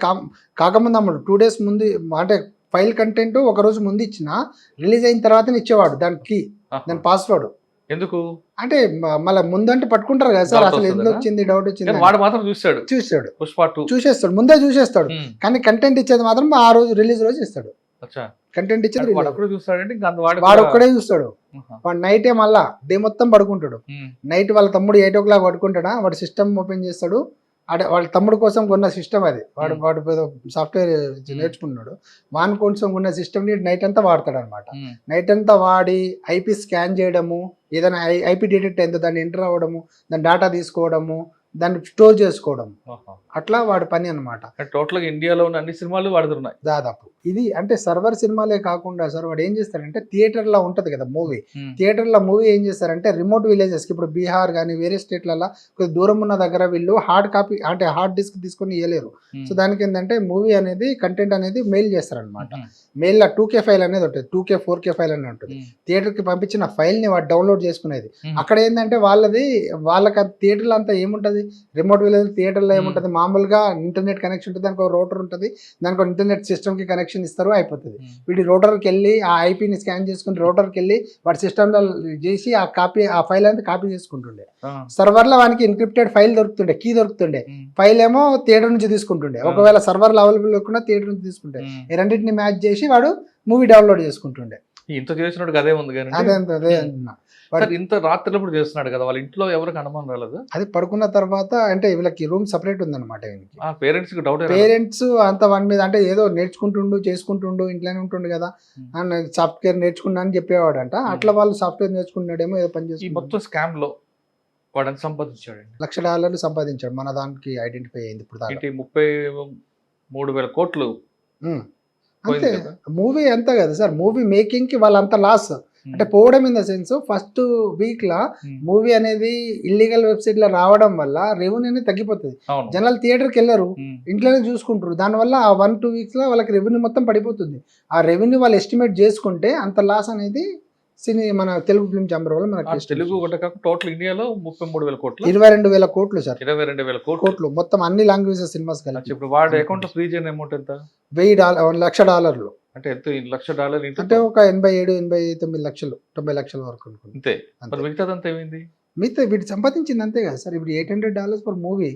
C: కాకముందు అమ్మడు 2 days ముందు, అంటే ఫైల్ కంటెంట్ ఒక రోజు ముందు ఇచ్చిన రిలీజ్ అయిన తర్వాత ఇచ్చేవాడు దానికి దాని పాస్వర్డ్.
B: ఎందుకు
C: అంటే మళ్ళీ ముందంటే పట్టుకుంటారు కదా సార్, అసలు ఎందుకు వచ్చింది డౌట్ వచ్చింది.
B: వాడు మాత్రం చూస్తాడు పుష్ప 2
C: చూసేస్తాడు, ముందే చూసేస్తాడు. కానీ కంటెంట్ ఇచ్చేది మాత్రం ఆ రోజు రిలీజ్ రోజు ఇస్తాడు. కంటెంట్ ఇచ్చేది వాడు ఒక్కడే చూస్తాడు. వాడు నైటే మళ్ళా డే మొత్తం పడుకుంటాడు. నైట్ వాళ్ళ తమ్ముడు 8 o'clock పడుకుంటాడా, వాడు సిస్టమ్ ఓపెన్ చేస్తాడు. అంటే వాళ్ళ తమ్ముడు కోసం కొన్న సిస్టమ్ అది. వాడు సాఫ్ట్వేర్ నేర్చుకున్నాడు. వాని కోసం కొన్న సిస్టమ్ని నైట్ అంతా వాడతాడు అనమాట. నైట్ అంతా వాడి ఐపీ స్కాన్ చేయడము, ఏదైనా ఐపీ డిటెక్ట్ అయిందో దాన్ని ఎంటర్ అవ్వడము, దాని డేటా తీసుకోవడము, దాన్ని స్టోర్ చేసుకోవడం, అట్లా వాడి పని అనమాట.
B: టోటల్గా ఇండియాలో ఉన్న అన్ని సినిమాలు వాడుతున్నాయి దాదాపు.
C: ఇది అంటే సర్వర్ సినిమాలే కాకుండా సార్ వాడు ఏం చేస్తారంటే థియేటర్లో ఉంటుంది కదా మూవీ, థియేటర్లో మూవీ ఏం చేస్తారంటే రిమోట్ విలేజెస్కి, ఇప్పుడు బీహార్ కానీ వేరే స్టేట్లలో కొద్దిగా దూరం ఉన్న దగ్గర వీళ్ళు హార్డ్ కాపీ అంటే హార్డ్ డిస్క్ తీసుకొని ఇవ్వలేరు. సో దానికి ఏంటంటే మూవీ అనేది కంటెంట్ అనేది మెయిల్ చేస్తారనమాట. మెయిల్లో 2K ఫైల్ అనేది ఉంటుంది, 2K 4K ఫైల్ అనేది ఉంటుంది. థియేటర్కి పంపించిన ఫైల్ని వాడు డౌన్లోడ్ చేసుకునేది. అక్కడ ఏంటంటే వాళ్ళకి థియేటర్లో అంతా ఏముంటుంది, రిమోట్ విలేజ్ థియేటర్లో ఏముంటుంది, మామూలుగా ఇంటర్నెట్ కనెక్షన్ ఉంటుంది, దానికి ఒక రోటర్ ఉంటుంది, దానికి ఒక ఇంటర్నెట్ సిస్టమ్కి కనెక్షన్ ఇస్తారు, అయిపోతుంది. వీడి రోటర్కి వెళ్ళి ఆ ఐపీని స్కాన్ చేసుకుని రోటర్కి వెళ్ళి వాడి సిస్టమ్లో చేసి ఆ ఫైల్ అనేది కాపీ చేసుకుంటుండే. సర్వర్లో వానికి ఎన్క్రిప్టెడ్ ఫైల్ దొరుకుతుండే, కీ దొరుకుతుండే. ఫైల్ ఏమో థియేటర్ నుంచి తీసుకుంటుండే. ఒకవేళ సర్వర్లో అవైలబుల్ లేకుండా థియేటర్ నుంచి తీసుకుంటే ఈ రెండింటిని మ్యాచ్ చేసి వాడు మూవీ డౌన్లోడ్ చేసుకుంటుండే.
B: ఇంత చేసినట్టు అదే ఉంది కానీ
C: అదే అంటున్నా.
B: ఇంత రాత్రిప్పుడు చేస్తున్నాడు కదా, వాళ్ళ ఇంట్లో ఎవరికి అనుమానం రాలేదు?
C: అది పడుకున్న తర్వాత అంటే వీళ్ళకి రూమ్ సపరేట్ ఉందన్నమాట.
B: పేరెంట్స్
C: అంత వాడి మీద అంటే ఏదో చేసుకుంటుండు ఇంట్లోనే ఉంటుండు కదా, సాఫ్ట్వేర్ నేర్చుకున్నా అని చెప్పేవాడు అంట. అట్లా వాళ్ళు సాఫ్ట్వేర్ నేర్చుకున్నాడేమో, ఏదో పని చేసి
B: మొత్తం స్కామ్ లో వాడు ఎంత సంపాదించాడు?
C: $1,00,000 సంపాదించాడు. మన దానికి ఐడెంటిఫై అయింది ఇప్పుడు
B: 33,000 కోట్లు.
C: అంతే మూవీ అంతా కదా సార్. మూవీ మేకింగ్ కి వాళ్ళంతా లాస్ అంటే పోవడం in the sense first week law movie అనేది ఇల్లీగల్ వెబ్సైట్ లో రావడం వల్ల రెవెన్యూ అనేది తగ్గిపోతుంది. జనాలు థియేటర్కి వెళ్ళరు, ఇంట్లోనే చూసుకుంటారు. దానివల్ల ఆ 1-2 weeks లో వాళ్ళకి రెవెన్యూ మొత్తం పడిపోతుంది. ఆ రెవెన్యూ వాళ్ళు ఎస్టిమేట్ చేసుకుంటే అంత లాస్ అనేది మన తెలుగు ఫిల్మ్ ఛాంబర్ వల్ల మనకి
B: తెలుగు టోటల్ ఇండియాలో 33,000 కోట్లు,
C: 22,000 కోట్లు సార్.
B: 22,000
C: కోట్లు మొత్తం అన్ని లాంగ్వేజెస్ సినిమాస్ కలిపి.
B: ఇప్పుడు వాడి అకౌంట్ లో ఫ్రీజ్ అయిన అమౌంట్ ఎంత?
C: $1,00,000.
B: అంటే ఎంత? $1,00,000
C: అంటే ఒక 87-89 లక్షలు, 90 లక్షల వరకు
B: అంతే. మిగతాదంతా ఏమైంది?
C: మిగతా వీడు సంపాదించింది అంతే కదా సార్. ఇప్పుడు $800 పర్ మూవీ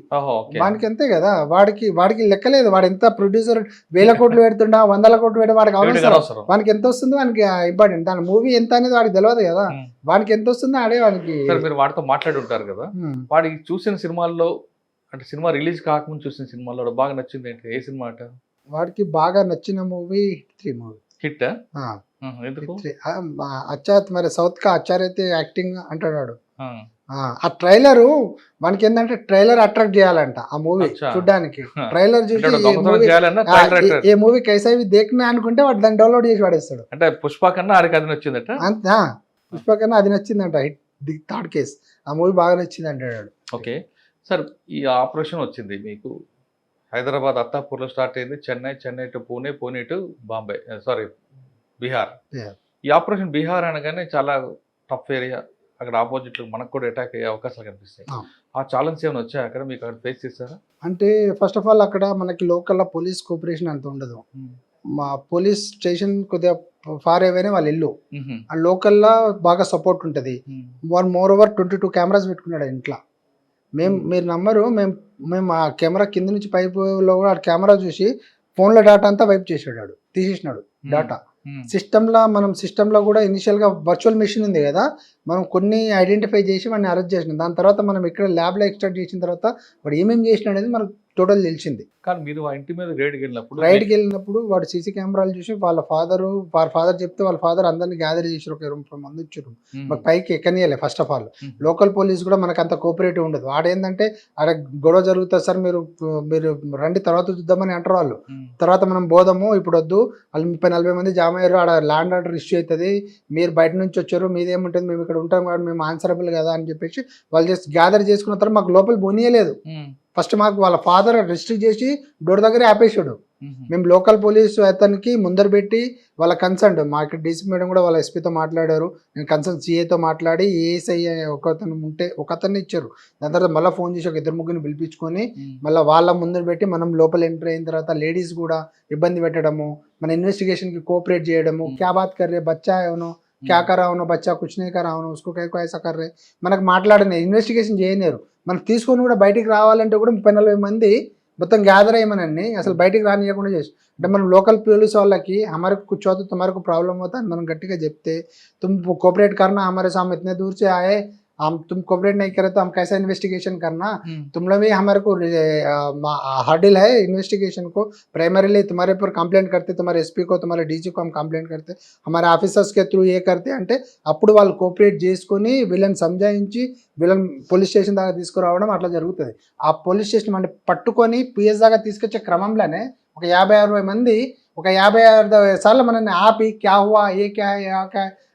C: వానికి అంతే కదా. వాడికి లెక్కలేదు. వాడు ఎంత ప్రొడ్యూసర్ 1,000 కోట్లు పెడుతుండా, 100 కోట్లు పెడితే వాడికి అవసరం. వానికి ఎంత వస్తుందో వానికి ఇంపార్టెంట్. దాని మూవీ ఎంత అనేది వాడికి తెలియదు కదా. వానికి ఎంత వస్తుందో ఆడే వానికి.
B: మీరు వాడితో మాట్లాడి ఉంటారు కదా, వాడికి చూసిన సినిమాల్లో అంటే సినిమా రిలీజ్ కాకముందు చూసిన సినిమాల్లో బాగా నచ్చింది ఏంటి? ఏ సినిమా అంట
C: వాడికి బాగా నచ్చిన మూవీ హిట్ మూవీ.
B: హిట్ మరి
C: సౌత్ కా అచ్చార్ అయితే యాక్టింగ్ అంటాడు. ఆ ట్రైలరు మనకి ఏంటంటే ట్రైలర్ అట్రాక్ట్ చేయాలంట ఆ మూవీ
B: అచ్చా.
C: చూడడానికి.
B: హ.
C: ట్రైలర్
B: అంటే
C: చూసి
B: వాడు దొంగతనం చేయాలన్నా trailer attract.
C: ఏ మూవీ కైసావి దేకినా అనుకుంటే వాడు దాన్ని డౌన్లోడ్ చేసి వాడేస్తాడు.
B: అంటే పుష్ప కన్నా ఆడికి అది నచ్చిందట.
C: అంతే పుష్ప కన్నా అది నచ్చిందంట. హిట్ ది థర్డ్ కేస్ ఆ మూవీ బాగా నచ్చింది అంటాడు.
B: ఓకే సార్, ఈ ఆపరేషన్ వచ్చింది మీకు హైదరాబాద్ అత్తాపూర్లో స్టార్ట్ అయింది, Chennai to Pune to Bombay, sorry Bihar.
C: Yeah.
B: ఈ ఆపరేషన్ బీహార్ అనగానే చాలా టఫ్ ఏరియా, అక్కడ ఆపోజిట్లు మనకు కూడా అటాక్ అయ్యే అవకాశాలు కనిపిస్తాయి.
C: Ah.
B: ఆ ఛాలెంజ్ ఏమైనా వచ్చాయి అక్కడ మీకు, అక్కడ ఫేస్ చేస్తారా?
C: అంటే ఫస్ట్ ఆఫ్ ఆల్ అక్కడ మనకి లోకల్ పోలీస్ కోఆపరేషన్ అంత ఉండదు. మా పోలీస్ స్టేషన్ కొద్దిగా ఫార్ అవేనే వాళ్ళ ఇల్లు. ఆ లోకల్లో బాగా సపోర్ట్ ఉంటుంది. వన్ మోర్ ఓవర్ 22 కెమెరాస్ పెట్టుకున్నాడు ఇంట్లో. మీరు నమ్మరు, మేము ఆ కెమెరా కింద నుంచి పైపులో కూడా ఆ కెమెరా చూసి ఫోన్లో డేటా అంతా వైప్ చేసాడు, తీసేసినాడు డేటా. సిస్టంలో కూడా ఇనిషియల్గా వర్చువల్ మెషిన్ ఉంది కదా, మనం కొన్ని ఐడెంటిఫై చేసి వాడిని అరెస్ట్ చేసినాం. దాని తర్వాత మనం ఇక్కడ ల్యాబ్లో ఎక్స్ట్రాక్ట్ చేసిన తర్వాత వాడు ఏమేమి చేసినాడు అనేది మనకు టోటల్ తెలిసింది.
B: కానీ మీరు ఆ ఇంటి మీద రైడ్కి
C: వెళ్ళినప్పుడు వాడు సీసీ కెమెరాలు చూసి వాళ్ళ ఫాదర్ చెప్తే వాళ్ళ ఫాదర్ అందరినీ గ్యాదర్ చేసారు. ఒక 20 మంది వచ్చారు. మాకు పైకి ఎక్కనియలే. First of all local police కూడా మనకు అంత కోఆపరేటివ్ ఉండదు. ఆడేందంటే ఆడ గొడవ జరుగుతుంది సార్, మీరు రండి తర్వాత చూద్దామని అంటారు వాళ్ళు. తర్వాత మనం బోధము ఇప్పుడు వద్దు, వాళ్ళు 30-40 మంది జామ అయ్యారు, ఆడ ల్యాండ్ ఆర్డర్ ఇష్యూ అవుతుంది, మీరు బయట నుంచి వచ్చారు, మీదేముంటుంది, మేము ఇక్కడ ఉంటాం కాబట్టి మేము ఆన్సరబుల్ కదా అని చెప్పేసి వాళ్ళు జస్ట్ గ్యాదర్ చేసుకున్న తర్వాత మాకు లోపల పోనీయలేదు. ఫస్ట్ మాకు వాళ్ళ ఫాదర్ రిస్ట్రిక్ట్ చేసి డోర్ దగ్గరే ఆపేసాడు. మేము లోకల్ పోలీసు అతనికి ముందర పెట్టి వాళ్ళ కన్సర్న్, మా ఇక్కడ డీసీ మేడం కూడా వాళ్ళ ఎస్పీతో మాట్లాడారు, నేను కన్సర్న్ సిఏతో మాట్లాడి ఏఎస్ఐ ఒకతన్ని ఇచ్చారు. దాని తర్వాత మళ్ళీ ఫోన్ చేసి ఒక 2-3 పిలిపించుకొని మళ్ళీ వాళ్ళ ముందర పెట్టి మనం లోపల ఎంటర్ అయిన తర్వాత లేడీస్ కూడా ఇబ్బంది పెట్టడము, మన ఇన్వెస్టిగేషన్కి కోఆపరేట్ చేయడము. క్యా బాత్ కర్ రే బచ్చా ఏమో, క్యా కరా అవునో బచ్చా కుచ్ నే కరా అవునో ఉస్కో కైకో ఐసా కర్ రే, మనకు మాట్లాడిన ఇన్వెస్టిగేషన్ చేయలేరు. మనకు తీసుకొని కూడా బయటికి రావాలంటే కూడా 30-40 మంది మొత్తం గ్యాదర్ అయ్యమనండి అసలు బయటికి రానియకుండా చేసి. అంటే మనం లోకల్ పోలీస్ వాళ్ళకి హమారకు కుछ हो तो तुम्हारे को प्रॉब्लम होता है మనం గట్టిగా చెప్తే तुम कोऑपरेट करना, हमारे सामने इतने दूर से आए, हम तुम कोऑपरेट नहीं करे तो हम कैसा इन्वेस्टिगेशन करना, तुम लोग भी हमारे को हर्डल है इन्वेस्टिगेशन को, प्राइमरीली तुम्हारे पर कंप्लेंट करते, तुम्हारे एसपी को तुम्हारे डीजी को हम कंप्लेंट करते, हमारे ऑफिसर्स के थ्रू ये करते అంటే అప్పుడు వాళ్ళు కోఆపరేట్ చేసుకొని వీళ్ళని సంజాయించి వీళ్ళని పోలీస్ స్టేషన్ దాకా తీసుకురావడం అట్లా జరుగుతుంది. ఆ పోలీస్ స్టేషన్ అంటే పట్టుకొని పిఎస్ దాకా తీసుకొచ్చే క్రమంలోనే ఒక 50-60 మంది ఒక 50-60 సార్లు మనల్ని ఆపి క్యా హువా ఏ క్యా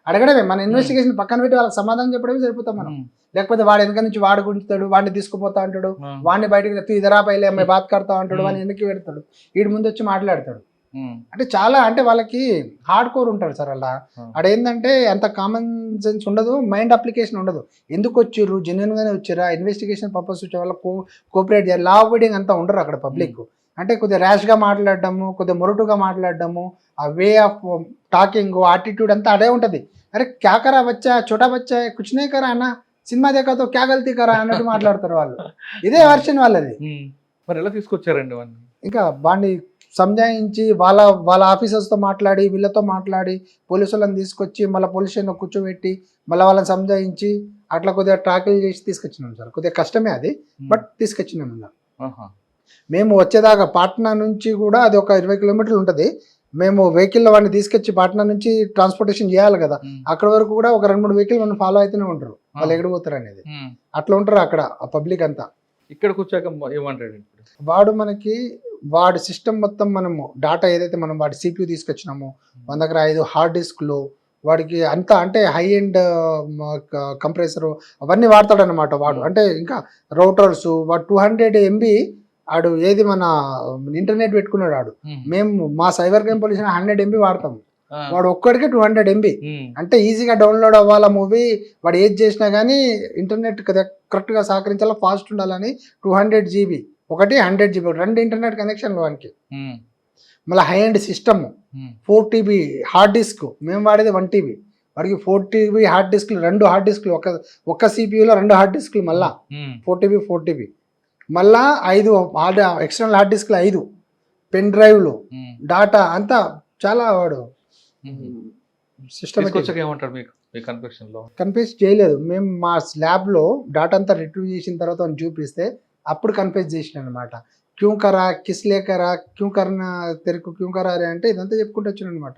C: అడగడమే. మన ఇన్వెస్టిగేషన్ పక్కన పెట్టి వాళ్ళకి సమాధానం చెప్పడమే సరిపోతాం మనం. లేకపోతే వాడు వెనక నుంచి వాడు గుంచుతాడు, వాడిని తీసుకుపోతా అంటాడు, వాడిని బయటకు ఇదరా పైలే అమ్మాయి బాత్ కడతా అంటాడు, వాడిని వెనక్కి పెడతాడు, వీడి ముందు వచ్చి మాట్లాడతాడు. అంటే చాలా అంటే వాళ్ళకి హార్డ్ కోర్ ఉంటారు సార్. అలా అదేంటంటే అంత కామన్ సెన్స్ ఉండదు, మైండ్ అప్లికేషన్ ఉండదు. ఎందుకు వచ్చిర్రు, జెన్యున్గానే వచ్చారా, ఇన్వెస్టిగేషన్ పర్పస్ వచ్చే వాళ్ళ కోఆపరేట్ చేయాలి, లా అవాయిడింగ్ అంతా ఉండరు అక్కడ పబ్లిక్. అంటే కొద్దిగా ర్యాష్గా మాట్లాడడము, కొద్దిగా మొరటుగా మాట్లాడడము, ఆ వే ఆఫ్ టాకింగ్ యాటిట్యూడ్ అంతా అదే ఉంటుంది. అరే క్యా కరా బచ్చా, చోటా బచ్చా కుచ్ నే కరా అన్న, సినిమా దేఖాతో క్యా గల్తీ కరా అన్నట్టు మాట్లాడతారు వాళ్ళు. ఇదే వర్షన్ వాళ్ళది.
B: మరి ఎలా తీసుకొచ్చారండి వాడిని?
C: ఇంకా వాడిని సంజాయించి వాళ్ళ ఆఫీసర్స్తో మాట్లాడి వీళ్ళతో మాట్లాడి పోలీసు వాళ్ళని తీసుకొచ్చి మళ్ళీ పోలీస్ స్టేషన్లో కూర్చోబెట్టి మళ్ళీ వాళ్ళని సంజాయించి అట్లా కొద్దిగా ట్రాకిల్ చేసి తీసుకొచ్చినాం సార్. కొద్దిగా కష్టమే అది, బట్ తీసుకొచ్చినాం. మేము వచ్చేదాకా పాట్నా నుంచి కూడా అది ఒక 20 కిలోమీటర్లు ఉంటుంది. మేము వెహికల్లో వాడిని తీసుకొచ్చి పాట్నా నుంచి ట్రాన్స్పోర్టేషన్ చేయాలి కదా, అక్కడ వరకు కూడా ఒక 2-3 వెహికల్ మనం ఫాలో అయితేనే ఉంటారు, వాళ్ళు ఎక్కడ పోతారు అనేది. అట్లా ఉంటారు అక్కడ ఆ పబ్లిక్ అంతా.
B: ఇక్కడికి వచ్చాక ఏమంటాడు
C: వాడి సిస్టమ్ మొత్తం మనము డాటా ఏదైతే మనం వాడి CPU తీసుకొచ్చినామో, మన దగ్గర 5 హార్డ్ డిస్క్లు, వాడికి అంతా అంటే హై ఎండ్ కంప్రెసరు అవన్నీ వాడతాడనమాట వాడు. అంటే ఇంకా రౌటర్స్, వాడు 200 MB ఆడు ఏది మన ఇంటర్నెట్ పెట్టుకున్నాడు ఆడు. మేము మా సైబర్ క్రైమ్ పోలీస్ 100 MB వాడతాము, వాడు ఒక్కడికే 200 MB. అంటే ఈజీగా డౌన్లోడ్ అవ్వాలా మూవీ, వాడు ఏది చేసినా కానీ ఇంటర్నెట్ కరెక్ట్గా సహకరించాలా, ఫాస్ట్ ఉండాలని 200 GB, ఒకటి 100 GB, 2 ఇంటర్నెట్ కనెక్షన్లు వానికి. మళ్ళీ high end system, 4 TB hard disk, మేము వాడేది 1 TB, వాడికి 4 TB హార్డ్ డిస్క్లు, 2 హార్డ్ డిస్క్లు, ఒక్క CPUలో 2 హార్డ్ డిస్క్లు, మళ్ళీ 4 TB, మళ్ళా 5 ఎక్స్టర్నల్ హార్డ్ డిస్క్లు, 5 పెన్ డ్రైవ్లు, డాటా అంతా చాలా వాడు సిస్టమ్ కన్ఫ్యూజ్ చేయలేదు. మేము మా ల్యాబ్లో డాటా అంతా రిట్రీవ్ చేసిన తర్వాత చూపిస్తే అప్పుడు కన్ఫ్యూజ్ చేసిన అనమాట. క్యూ కరా కిస్ లేకరా క్యూ కర్నా తెరకు క్యూ కరా రే అంటే ఇదంతా చెప్పుకుంటూ వచ్చాను అనమాట.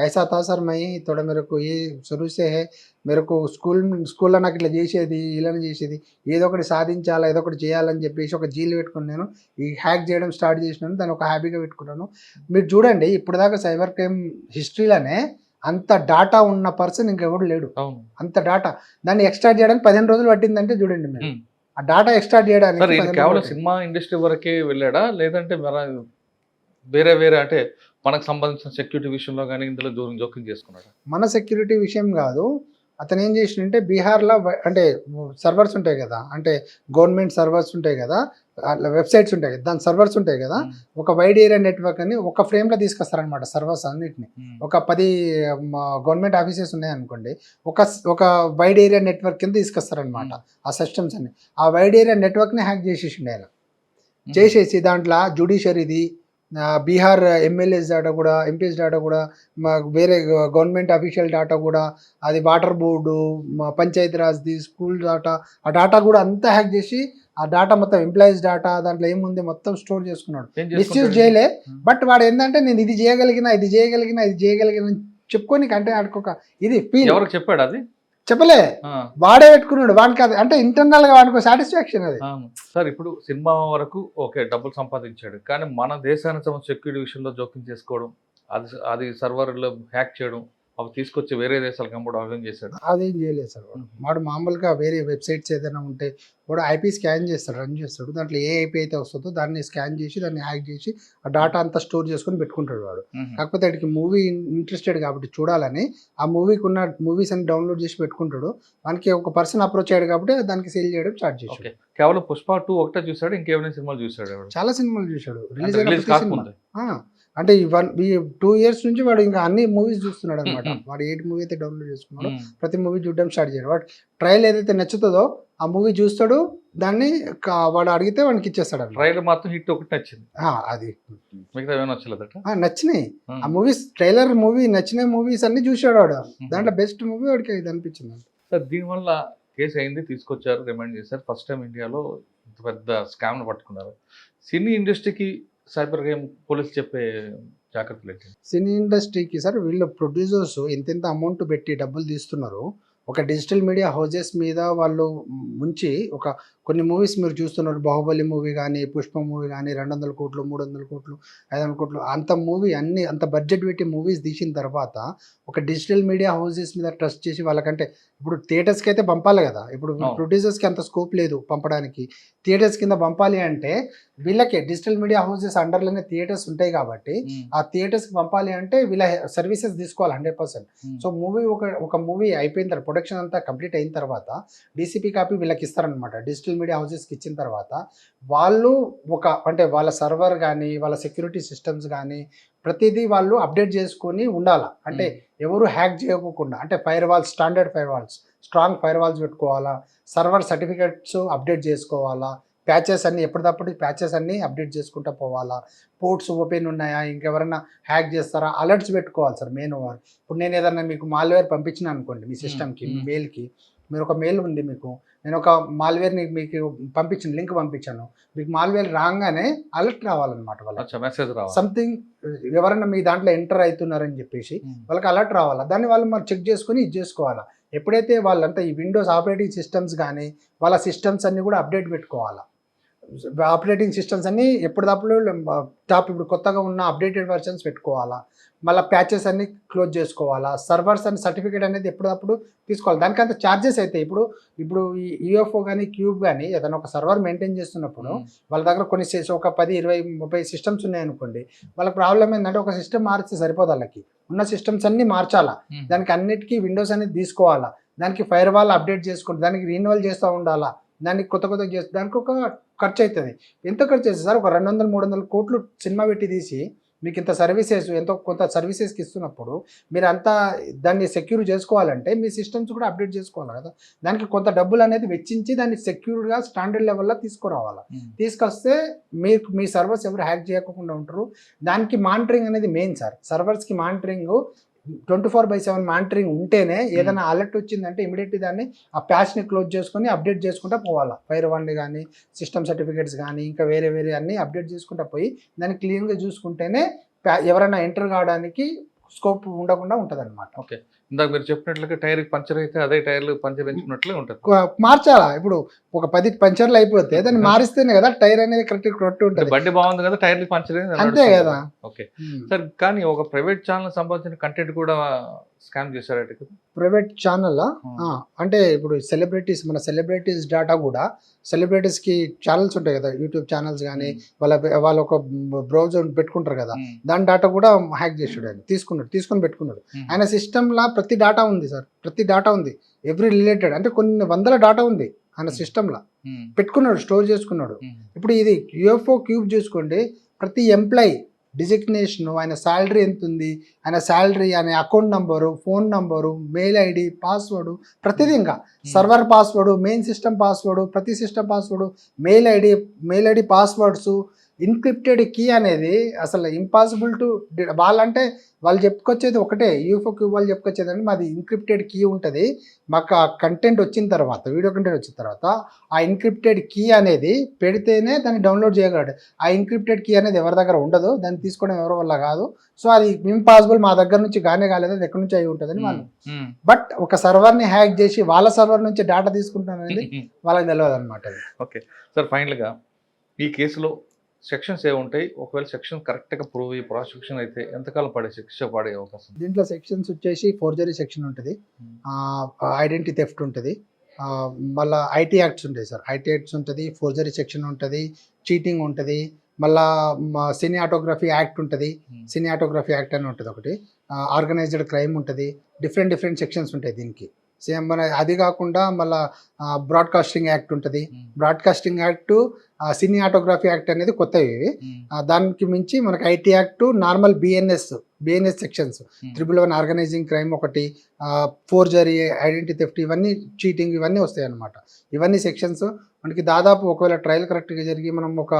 C: ఐసా తా సార్ మై తోడ మేరకు ఏ సొరూసే హే మేరకు స్కూల్లో నాకు ఇట్లా చేసేది ఇలానే చేసేది, ఏదో ఒకటి సాధించాలా ఏదో ఒకటి చేయాలని చెప్పేసి ఒక జీలు పెట్టుకుని నేను ఈ హ్యాక్ చేయడం స్టార్ట్ చేసినాను. దాన్ని ఒక హ్యాపీగా పెట్టుకున్నాను. మీరు చూడండి ఇప్పుడు దాకా సైబర్ క్రైమ్ హిస్టరీలోనే అంత డాటా ఉన్న పర్సన్ ఇంకెవడు లేడు.
B: అవును
C: అంత డాటా దాన్ని ఎక్స్ట్రాక్ట్ చేయడానికి 15 రోజులు పట్టిందంటే చూడండి మీరు. ఆ డాటా ఎక్స్ట్రాక్ట్ చేయడానికి
B: సార్ ఇది
C: 15
B: కేవలం
C: రోజులు.
B: సినిమా ఇండస్ట్రీ వరకే వెళ్ళాడా, లేదంటే మన వేరే వేరే అంటే మనకు సంబంధించిన సెక్యూరిటీ విషయంలో కానీ ఇందులో జోక్యం చేసుకున్నాడా?
C: మన సెక్యూరిటీ విషయం కాదు, అతను ఏం చేసిండంటే బీహార్లో అంటే సర్వర్స్ ఉంటాయి కదా, అంటే గవర్నమెంట్ సర్వర్స్ ఉంటాయి కదా, అట్లా వెబ్సైట్స్ ఉంటాయి కదా, దాని సర్వర్స్ ఉంటాయి కదా, ఒక వైడ్ ఏరియా నెట్వర్క్ అని ఒక ఫ్రేమ్లో తీసుకొస్తారనమాట సర్వర్స్ అన్నిటిని. ఒక 10 గవర్నమెంట్ ఆఫీసెస్ ఉన్నాయనుకోండి, ఒక వైడ్ ఏరియా నెట్వర్క్ కింద తీసుకొస్తారనమాట ఆ సిస్టమ్స్ అన్ని. ఆ వైడ్ ఏరియా నెట్వర్క్ని హ్యాక్ చేసేసిండే ఆయన. చేసేసి దాంట్లో జ్యుడిషియరీది, బీహార్ ఎమ్మెల్యేస్ డేటా కూడా, ఎంపీస్ డేటా కూడా, వేరే గవర్నమెంట్ అఫీషియల్ డేటా కూడా, అది వాటర్ బోర్డు, పంచాయతీరాజ్ది, స్కూల్ డేటా, ఆ డేటా కూడా అంతా హ్యాక్ చేసి ఆ డేటా మొత్తం ఎంప్లాయీస్ డేటా దాంట్లో ఏముంది మొత్తం స్టోర్ చేసుకున్నాడు. మిస్యూజ్ చేయలే, బట్ వాడు ఏంటంటే నేను ఇది చేయగలిగిన చెప్పుకొని అంటే ఆడుకోక ఇది ఫీల్.
B: ఎవరికి చెప్పాడు అది?
C: చెప్పలే, వాడే పెట్టుకున్నాడు. వానికి అది అంటే ఇంటర్నల్ గా వానికి సాటిస్ఫాక్షన్ అది.
B: సార్ ఇప్పుడు సినిమా వరకు ఓకే డబ్బులు సంపాదించాడు, కానీ మన దేశానికి సంబంధించిన సెక్యూరిటీ విషయంలో జోక్యం చేసుకోవడం, అది సర్వర్లో హ్యాక్ చేయడం, అవి తీసుకొచ్చి వేరే దేశాలకు అమ్మడం అవేం చేశాడు?
C: అదేం చేయలేదు సార్. వాడు మామూలుగా వేరే వెబ్సైట్స్ ఏదైనా ఉంటే వాడు ఐపీ స్కాన్ చేస్తాడు, రన్ చేస్తాడు. దాంట్లో ఏ ఐపీ అయితే వస్తుందో దాన్ని స్కాన్ చేసి దాన్ని హ్యాక్ చేసి ఆ డాటా అంతా స్టోర్ చేసుకొని పెట్టుకుంటాడు వాడు. కాకపోతే వాడికి మూవీ ఇంట్రెస్టెడ్ కాబట్టి చూడాలని ఆ మూవీకి ఉన్న మూవీస్ అన్ని డౌన్లోడ్ చేసి పెట్టుకుంటాడు. వానికి ఒక పర్సన్ అప్రోచ్ అయ్యాడు కాబట్టి దానికి సేల్ చేయడం స్టార్ట్ చేశాడు.
B: కేవలం పుష్ప 2 ఒకటే చూసాడు, ఇంకేమైనా సినిమాలు చూసాడు?
C: చాలా సినిమాలు చూశాడు.
B: రిలీజ్ కాకముందు
C: అంటే ఈ 2 years నుంచి వాడు ఇంకా అన్ని మూవీస్ చూస్తున్నాడు అనమాట. వాడు 8 మూవీ అయితే డౌన్లోడ్ చేసుకున్నాడు, ప్రతి మూవీ చూడడం స్టార్ట్ చేయడు. వాడు ట్రయల్ ఏదైతే నచ్చుతుందో ఆ మూవీ చూస్తాడు, దాన్ని వాడు అడిగితే వాడికి ఇచ్చేస్తాడు.
B: ట్రైలర్ మాత్రం హిట్ ఒకటి నచ్చింది,
C: అది
B: మిగతా ఏమైనా నచ్చలేదట?
C: నచ్చినాయి ఆ మూవీస్. ట్రైలర్ మూవీ నచ్చిన మూవీస్ అన్ని చూసాడు వాడు. దాంట్లో బెస్ట్ మూవీ వాడికి ఇది అనిపించింది.
B: సార్ దీనివల్ల కేసు అయింది, తీసుకొచ్చారు, రిమైండ్ చేశారు. ఫస్ట్ టైం ఇండియాలో ఇంత పెద్ద స్కామ్ను పట్టుకున్నారు. సినీ ఇండస్ట్రీకి సైబర్ క్రైమ్ పోలీసు చెప్పే జాగ్రత్తలు ఏంటి?
C: సినీ ఇండస్ట్రీకి సార్ వీళ్ళు ప్రొడ్యూసర్స్ ఎంతెంత అమౌంట్ పెట్టి డబ్బులు తీస్తున్నారు. ఒక డిజిటల్ మీడియా హౌజెస్ మీద వాళ్ళు ముంచి కొన్ని మూవీస్ మీరు చూస్తున్నారు. బాహుబలి మూవీ కానీ, పుష్ప మూవీ కానీ 200 కోట్లు, 300 కోట్లు, 500 కోట్లు అంత మూవీ అన్ని అంత బడ్జెట్ పెట్టి మూవీస్ తీసిన తర్వాత ఒక డిజిటల్ మీడియా హౌజెస్ మీద ట్రస్ట్ చేసి వాళ్ళకంటే ఇప్పుడు థియేటర్స్కి అయితే పంపాలి కదా. ఇప్పుడు ప్రొడ్యూసర్స్కి అంత స్కోప్ లేదు పంపడానికి. థియేటర్స్ కింద పంపాలి అంటే వీళ్ళకే డిజిటల్ మీడియా హౌసెస్ అండర్లోనే థియేటర్స్ ఉంటాయి కాబట్టి ఆ థియేటర్స్కి పంపాలి అంటే వీళ్ళ సర్వీసెస్ తీసుకోవాలి 100%. సో మూవీ ఒక మూవీ అయిపోయిన తర్వాత ప్రొడక్షన్ అంతా కంప్లీట్ అయిన తర్వాత డీసీపీ కాపీ వీళ్ళకి ఇస్తారనమాట. డిజిటల్ మీడియా హౌసెస్కి ఇచ్చిన తర్వాత వాళ్ళు అంటే వాళ్ళ సర్వర్ కానీ వాళ్ళ సెక్యూరిటీ సిస్టమ్స్ కానీ ప్రతిదీ వాళ్ళు అప్డేట్ చేసుకొని ఉండాలా. అంటే ఎవరు హ్యాక్ చేయకోకుండా, అంటే స్టాండర్డ్ స్ట్రాంగ్ ఫైర్ వాల్స్ పెట్టుకోవాలా, సర్వర్ సర్టిఫికెట్స్ అప్డేట్ చేసుకోవాలా, ప్యాచెస్ అన్ని ఎప్పటికప్పుడు ప్యాచెస్ అన్ని అప్డేట్ చేసుకుంటూ పోవాలా, పోర్ట్స్ ఓపెన్ ఉన్నాయా, ఇంకెవరైనా హ్యాక్ చేస్తారా, అలర్ట్స్ పెట్టుకోవాలి సార్. మెయిన్ ఇప్పుడు నేను ఏదైనా మీకు మాల్వేర్ పంపించిన అనుకోండి మీ సిస్టమ్కి, మీ మెయిల్కి, మీరు ఒక మెయిల్ ఉంది మీకు, నేను ఒక మాల్వేర్ని మీకు పంపించాను, లింక్ పంపించాను, మీకు మాల్వేర్ రాగానే అలర్ట్ రావాలన్నమాట. వాళ్ళకి సంథింగ్ ఎవరైనా మీ దాంట్లో ఎంటర్ అవుతున్నారని చెప్పేసి వాళ్ళకి అలర్ట్ రావాలా. దాన్ని వాళ్ళు మరి చెక్ చేసుకొని ఇది చేసుకోవాలా. ఎప్పుడైతే వాళ్ళంతా ఈ విండోస్ ఆపరేటింగ్ సిస్టమ్స్ కానీ వాళ్ళ సిస్టమ్స్ అన్నీ కూడా అప్డేట్ పెట్టుకోవాలా. ఆపరేటింగ్ సిస్టమ్స్ అన్నీ ఎప్పటికప్పుడు ఇప్పుడు కొత్తగా ఉన్న అప్డేటెడ్ వర్షన్స్ పెట్టుకోవాలా. మళ్ళీ ప్యాచెస్ అన్ని క్లోజ్ చేసుకోవాలా. సర్వర్స్ అని సర్టిఫికేట్ అనేది ఎప్పటికప్పుడు తీసుకోవాలి. దానికంత ఛార్జెస్ అయితే ఇప్పుడు ఈ యూఎఫ్ఓ కానీ క్యూబ్ కానీ ఏదైనా ఒక సర్వర్ మెయింటైన్ చేస్తున్నప్పుడు వాళ్ళ దగ్గర ఒక 10, 20, 30 సిస్టమ్స్ ఉన్నాయనుకోండి. వాళ్ళకి ప్రాబ్లం ఏంటంటే ఒక సిస్టమ్ మార్చితే సరిపోదు, వాళ్ళకి ఉన్న సిస్టమ్స్ అన్ని మార్చాలా. దానికి అన్నిటికీ విండోస్ అనేది తీసుకోవాలా. దానికి ఫైర్ వాల్ అప్డేట్ చేసుకుంటే దానికి రీన్యువల్ చేస్తూ ఉండాలా. దానికి కొత్త చేస్తే దానికి ఒక ఖర్చు అవుతుంది. ఎంత ఖర్చు అవుతుంది సార్? ఒక 200-300 కోట్లు సినిమా పెట్టి తీసి మీకు ఇంత సర్వీసెస్ కొంత సర్వీసెస్కి ఇస్తున్నప్పుడు మీరు అంతా దాన్ని సెక్యూర్ చేసుకోవాలంటే మీ సిస్టమ్స్ కూడా అప్డేట్ చేసుకోవాలి కదా. దానికి కొంత డబ్బులు అనేది వెచ్చించి దాన్ని సెక్యూర్గా స్టాండర్డ్ లెవెల్లో తీసుకురావాలి. తీసుకొస్తే మీ సర్వర్స్ ఎవరు హ్యాక్ చేయకుండా ఉంటారు. దానికి మానిటరింగ్ అనేది మెయిన్ సార్. సర్వర్స్కి మానిటరింగ్ 24/7 మానిటరింగ్ ఉంటేనే ఏదైనా అలర్ట్ వచ్చిందంటే ఇమీడియట్లీ దాన్ని ఆ ప్యాచ్ని క్లోజ్ చేసుకొని అప్డేట్ చేసుకుంటా పోవాలా. ఫైర్ వన్ కానీ సిస్టమ్ సర్టిఫికేట్స్ కానీ ఇంకా వేరే వేరే అన్నీ అప్డేట్ చేసుకుంటా పోయి దాన్ని క్లీన్గా చూసుకుంటేనే ఎవరైనా ఎంటర్ కావడానికి స్కోప్ ఉండకుండా ఉంటుంది అనమాట.
B: ఓకే, ఇందాక మీరు చెప్పినట్లుగా టైర్ పంచర్ అయితే అదే టైర్లు పంచర్ ఎంచుకున్నట్లే ఉంటుంది.
C: మార్చాలా, ఇప్పుడు ఒక 10 పంచర్లు అయిపోతే దాన్ని మారిస్తేనే కదా టైర్ అనేది కరెక్ట్ ఉంటుంది.
B: బండి బాగుంది కదా టైర్లు పంచర్
C: అంతే కదా.
B: ఓకే సార్, కానీ ఒక ప్రైవేట్ ఛానల్ సంబంధించిన కంటెంట్ కూడా స్కామ్ చేశారట కదా.
C: ప్రైవేట్ ఛానల్ అంటే ఇప్పుడు మన సెలబ్రిటీస్ డేటా కూడా సెలబ్రిటీస్కి ఛానల్స్ ఉంటాయి కదా, యూట్యూబ్ ఛానల్స్ కానీ వాళ్ళ ఒక బ్రౌజర్ పెట్టుకుంటారు కదా, దాని డేటా కూడా హ్యాక్ చేసాడు ఆయన. తీసుకొని పెట్టుకున్నాడు. ఆయన సిస్టమ్లో ప్రతి డేటా ఉంది సార్, ప్రతి డేటా ఉంది, ఎవ్రీ రిలేటెడ్ అంటే కొన్ని వందల డేటా ఉంది ఆయన సిస్టంలో పెట్టుకున్నాడు, స్టోర్ చేసుకున్నాడు. ఇప్పుడు ఇది యూఎఫ్ఓ క్యూబ్ చూసుకోండి, ప్రతి ఎంప్లాయీ డిజిగ్నేషను, ఆయన శాలరీ ఎంత ఉంది, ఆయన శాలరీ, ఆయన account number, phone number, mail ID, password, ప్రతిదీ, ఇంకా server password, main system password, ప్రతి system password, mail ID passwords, encrypted key అనేది అసలు ఇంపాసిబుల్ టు వాళ్ళు చెప్పుకొచ్చేది ఒకటే, యూఎఫ్ఓ క్యూబ్ వాళ్ళు చెప్పుకొచ్చేది అంటే మాది ఇన్క్రిప్టెడ్ కీ ఉంటుంది, మాకు ఆ కంటెంట్ వచ్చిన తర్వాత, వీడియో కంటెంట్ వచ్చిన తర్వాత ఆ ఇన్క్రిప్టెడ్ కీ అనేది పెడితేనే దాన్ని డౌన్లోడ్ చేయగలడు. ఆ ఇన్క్రిప్టెడ్ కీ అనేది ఎవరి దగ్గర ఉండదు, దాన్ని తీసుకోవడం ఎవరి వల్ల కాదు. సో అది ఇంపాసిబుల్, మా దగ్గర నుంచి కాలేదు, అది ఎక్కడి నుంచి అయి ఉంటుందని వాళ్ళు. బట్ ఒక సర్వర్ని హ్యాక్ చేసి వాళ్ళ సర్వర్ నుంచి డేటా తీసుకుంటాం అనేది వాళ్ళకి తెలియదు అనమాట.
B: ఓకే సార్, ఫైనల్గా ఈ కేసులో సెక్షన్స్ ఏ ఉంటాయి? ఒకవేళ సెక్షన్ కరెక్ట్గా ప్రూవ్ అయ్యి ప్రాసిక్యూషన్ అయితే ఎంతకాలం శిక్ష పడే అవకాశం?
C: దీంట్లో సెక్షన్స్ వచ్చేసి ఫోర్జరీ సెక్షన్ ఉంటుంది, ఐడెంటిటీ థెఫ్ట్ ఉంటుంది, మళ్ళీ ఐటీ యాక్ట్స్ ఉంటాయి సార్, ఐటీ యాక్ట్స్ ఉంటుంది, ఫోర్జరీ సెక్షన్ ఉంటుంది, చీటింగ్ ఉంటుంది, మళ్ళా సినిమాటోగ్రఫీ యాక్ట్ ఉంటుంది, సినిమాటోగ్రఫీ యాక్ట్ అని ఉంటుంది ఒకటి, ఆర్గనైజ్డ్ క్రైమ్ ఉంటుంది, డిఫరెంట్ సెక్షన్స్ ఉంటాయి దీనికి. సేమ్ మన అది కాకుండా మళ్ళీ బ్రాడ్కాస్టింగ్ యాక్ట్ ఉంటుంది, బ్రాడ్కాస్టింగ్ యాక్ట్, సినిమాటోగ్రఫీ యాక్ట్ అనేది కొత్తవి ఇవి. దానికి మించి మనకి IT act, normal BNS sections, 311 organising crime ఒకటి, ఫోర్జరీ, ఐడెంటిటీ థెఫ్ట్, ఇవన్నీ చీటింగ్, ఇవన్నీ వస్తాయి అన్నమాట. ఇవన్నీ సెక్షన్స్ మనకి దాదాపు ఒకవేళ ట్రయల్ కరెక్ట్గా జరిగి మనం ఒక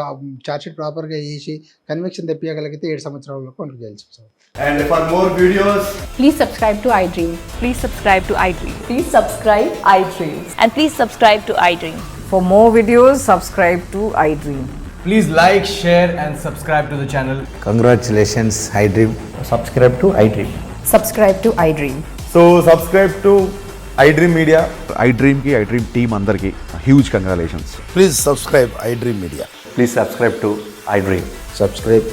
C: ఛార్జ్షీట్ ప్రాపర్గా వేసి కన్విక్షన్ తెప్పియగలిగితే 7 సంవత్సరాల వరకు మనకి జైలు శిక్ష.
D: And for more videos,
E: please subscribe to iDream.
F: Please subscribe to iDream.
E: Please subscribe iDream.
F: And please subscribe to iDream.
E: For more videos, subscribe to iDream.
D: please like, share and subscribe to the channel.
G: Congratulations, iDream.
D: Subscribe to iDream.
E: Subscribe to iDream.
D: So subscribe to iDream Media.
H: iDream ki iDream team andarki huge congratulations.
G: Please subscribe iDream Media.
H: Please subscribe to iDream.
G: Subscribe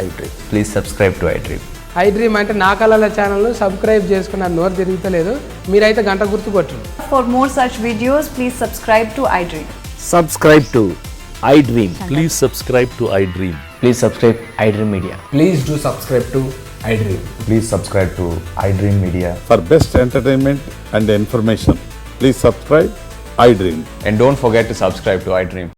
G: iDream.
H: Please subscribe to iDream.
I: iDream అంటే నా కళల ఛానల్ను subscribe చేసుకున్న నోరు తిరుగుతలేదు, మీరైతే గంట గుర్తు కొట్టండి.
F: For more such videos, please subscribe to iDream.
A: Subscribe to iDream. Please subscribe to iDream.
H: Please subscribe iDream Media.
D: Please do subscribe to iDream.
H: Please subscribe to iDream Media.
J: For best entertainment and information, please subscribe iDream.
H: And don't forget to subscribe to iDream.